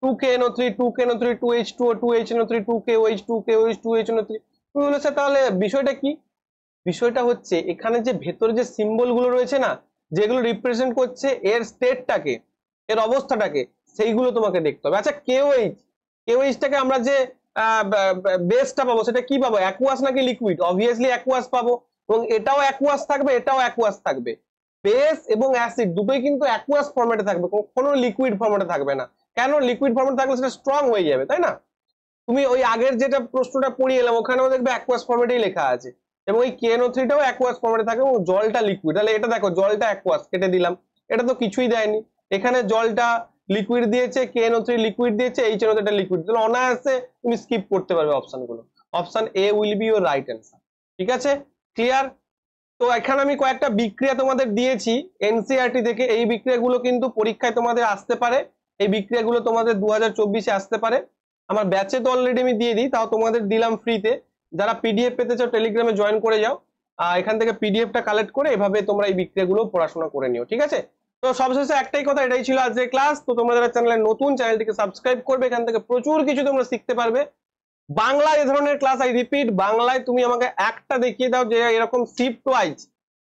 2KNO3 2KNO3 2H2O 2HNO3 2KOH 2KOH 2HNO3 বলেছে। তাহলে বিষয়টা কি? বিষয়টা হচ্ছে এখানে যে ভেতরে যে সিম্বল গুলো রয়েছে না, যেগুলো রিপ্রেজেন্ট করছে এর স্টেটটাকে, এর অবস্থাটাকে, সেইগুলো তোমাকে দেখতে হবে। আচ্ছা KOH টাকে আমরা যে বেসটা পাবো সেটা কি পাবো? অ্যাকুয়াস নাকি লিকুইড? অবভিয়াসলি অ্যাকুয়াস পাবো, এবং এটাও অ্যাকুয়াস থাকবে এটাও অ্যাকুয়াস থাকবে। বেস এবং অ্যাসিড দুটোই কিন্তু অ্যাকুয়াস ফরম্যাটে থাকবে, কোনো লিকুইড ফরম্যাটে থাকবে না। কেন? লিকুইড ফরম্যাটে থাকলে সেটা স্ট্রং হয়ে যাবে, তাই না? তুমি ওই আগের যেটা প্রশ্নটা পড়িয়ে এলাম ওখানেও দেখবে অ্যাকুয়াস ফরম্যাটেই লেখা আছে, এবং এই KNO3 টাও অ্যাকুয়াস ফরম্যাটে থাকে এবং জলটা লিকুইড। তাহলে এটা দেখো জলটা অ্যাকুয়াস কেটে দিলাম, এটা তো কিছুই দেয়নি। এখানে জলটা লিকুইড দিয়েছে, KNO3 লিকুইড দিয়েছে, HNO3 এটা লিকুইড, তাহলে অনায়াসে তুমি স্কিপ করতে পারবে অপশনগুলো। Option A will be your right answer. ঠিক আছে, ক্লিয়ার? তো এখানে আমি কয়েকটা বিক্রিয়া তোমাদের দিয়েছি NCERT থেকে, এই বিক্রিয়াগুলো কিন্তু পরীক্ষায় তোমাদের আসতে পারে, এই বিক্রিয়াগুলো তোমাদের 2024-এ আসতে পারে। আমার ব্যাচে তো অলরেডি আমি দিয়ে দিই, তাও তোমাদের দিলাম ফ্রিতে। যারা PDF পেতে চাও টেলিগ্রামে জয়েন করে যাও, এখান থেকে PDFটা কালেক্ট করে এভাবে তোমরা এই বিক্রিয়াগুলো পড়াশোনা করে নিও। ঠিক আছে, তো সবশেষে একটাই কথা, এটাই ছিল আজকের ক্লাস। তো তোমরা যারা চ্যানেলে নতুন, চ্যানেলটিকে সাবস্ক্রাইব করবে, এখান থেকে প্রচুর কিছু তোমরা শিখতে পারবে। বাংলায় এই ধরনের ক্লাস, আই রিপিট, বাংলায় তুমি আমাকে একটা দেখিয়ে দাও যে এরকম শিফট ওয়াইজ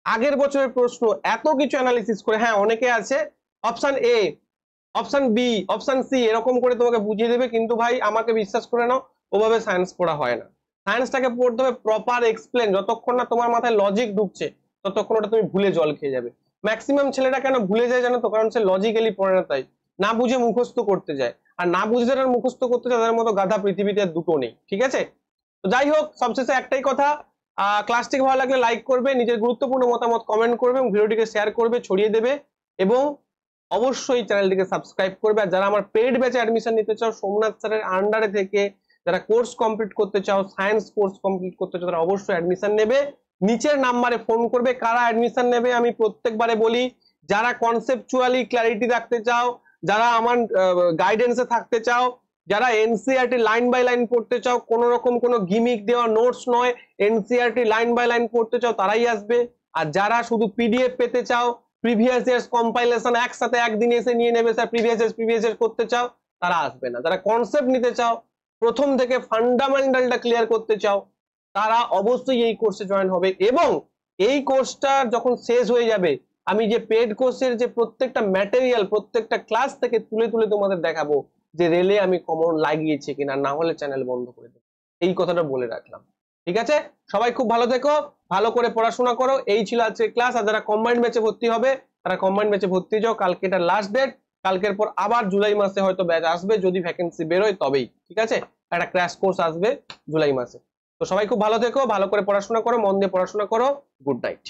আগের বছরের প্রশ্ন এত কিছু অ্যানালিসিস করে। হ্যাঁ অনেকে আছে option A option B option C এরকম করে তোমাকে বুঝিয়ে দেবে, কিন্তু ভাই আমাকে বিশ্বাস করে নাও ওভাবে সায়েন্স পড়া হয় না। সায়েন্সটাকে পড়তে হবে প্রপার এক্সপ্লেন, যতক্ষণ না তোমার মাথায় লজিক ঢুকছে ততক্ষণ ওটা তুমি ভুলে জল খেয়ে যাবে। ম্যাক্সিমাম ছেলেরা কেন ভুলে যায় জানো তো? কারণ সে লজিক্যালি পড়ে না, তাই না বুঝে মুখস্থ করতে যায়, আর না বুঝে যারা মুখস্থ করতে যায় তাদের মতো গাধা পৃথিবীতে দুটো নেই। ঠিক আছে, তো যাই হোক সবশেষে একটাই কথা, ক্লাসটি ভালো লাগলে লাইক করবে, নিজের গুরুত্বপূর্ণ মতামত কমেন্ট করবে এবং ভিডিওটিকে শেয়ার করবে, ছড়িয়ে দেবে, এবং অবশ্যই চ্যানেলটিকে সাবস্ক্রাইব করবে। আর যারা আমার পেইড ব্যাচে অ্যাডমিশন নিতে চাও সোমনাথ স্যারের আন্ডারে থেকে, যারা কোর্স কমপ্লিট করতে চাও, সায়েন্স কোর্স কমপ্লিট করতে চাও, তারা অবশ্যই অ্যাডমিশন নেবে। নিচের নাম্বারে ফোন করবে। কারা অ্যাডমিশন নেবে আমি প্রত্যেকবারে বলি, যারা কনসেপচুয়ালি ক্ল্যারিটি রাখতে চাও, যারা আমার গাইডেন্সে থাকতে চাও, যারা NCERT লাইন বাই লাইন পড়তে চাও, কোনো রকম কোনো গিমিক দেওয়া নোটস নয়, NCERT লাইন বাই লাইন পড়তে চাও তারাই আসবে। আর যারা শুধু PDF পেতে চাও, প্রিভিয়াস ইয়ার্স কম্পাইলেশন একসাথে একদিনে এসে নিয়ে নেবে স্যার, প্রিভিয়াস ইয়ার্স করতে চাও, তারা আসবে না। যারা কনসেপ্ট নিতে চাও, প্রথম থেকে ফান্ডামেন্টালটা ক্লিয়ার করতে চাও, তারা অবশ্যই এই কোর্সে জয়েন হবে। এবং এই কোর্সটা যখন শেষ হয়ে যাবে, আমি যে পেড কোর্সের যে প্রত্যেকটা ম্যাটেরিয়াল প্রত্যেকটা ক্লাস থেকে তুলে তুলে তোমাদের দেখাবো যে রেলে আমি কমন লাগিয়েছি কিনা, না হলে চ্যানেল বন্ধ করে দেবো। এই কথাটা বলে রাখলাম। ঠিক আছে, সবাই খুব ভালো থেকো, ভালো করে পড়াশোনা করো। এই ছিল আজকে ক্লাস। আর যারা কম্বাইন্ড ব্যাচে ভর্তি হবে তারা কম্বাইন্ড ব্যাচে ভর্তি যাও, কালকে এটা লাস্ট ডেট। কালকের পর আবার জুলাই মাসে হয়তো ব্যাচ আসবে, যদি ভ্যাকেন্সি বেরোয় তবেই। ঠিক আছে, একটা ক্র্যাশ কোর্স আসবে জুলাই মাসে। তো সবাই খুব ভালো থেকো, ভালো করে পড়াশোনা করো, মন দিয়ে পড়াশোনা করো। Good night.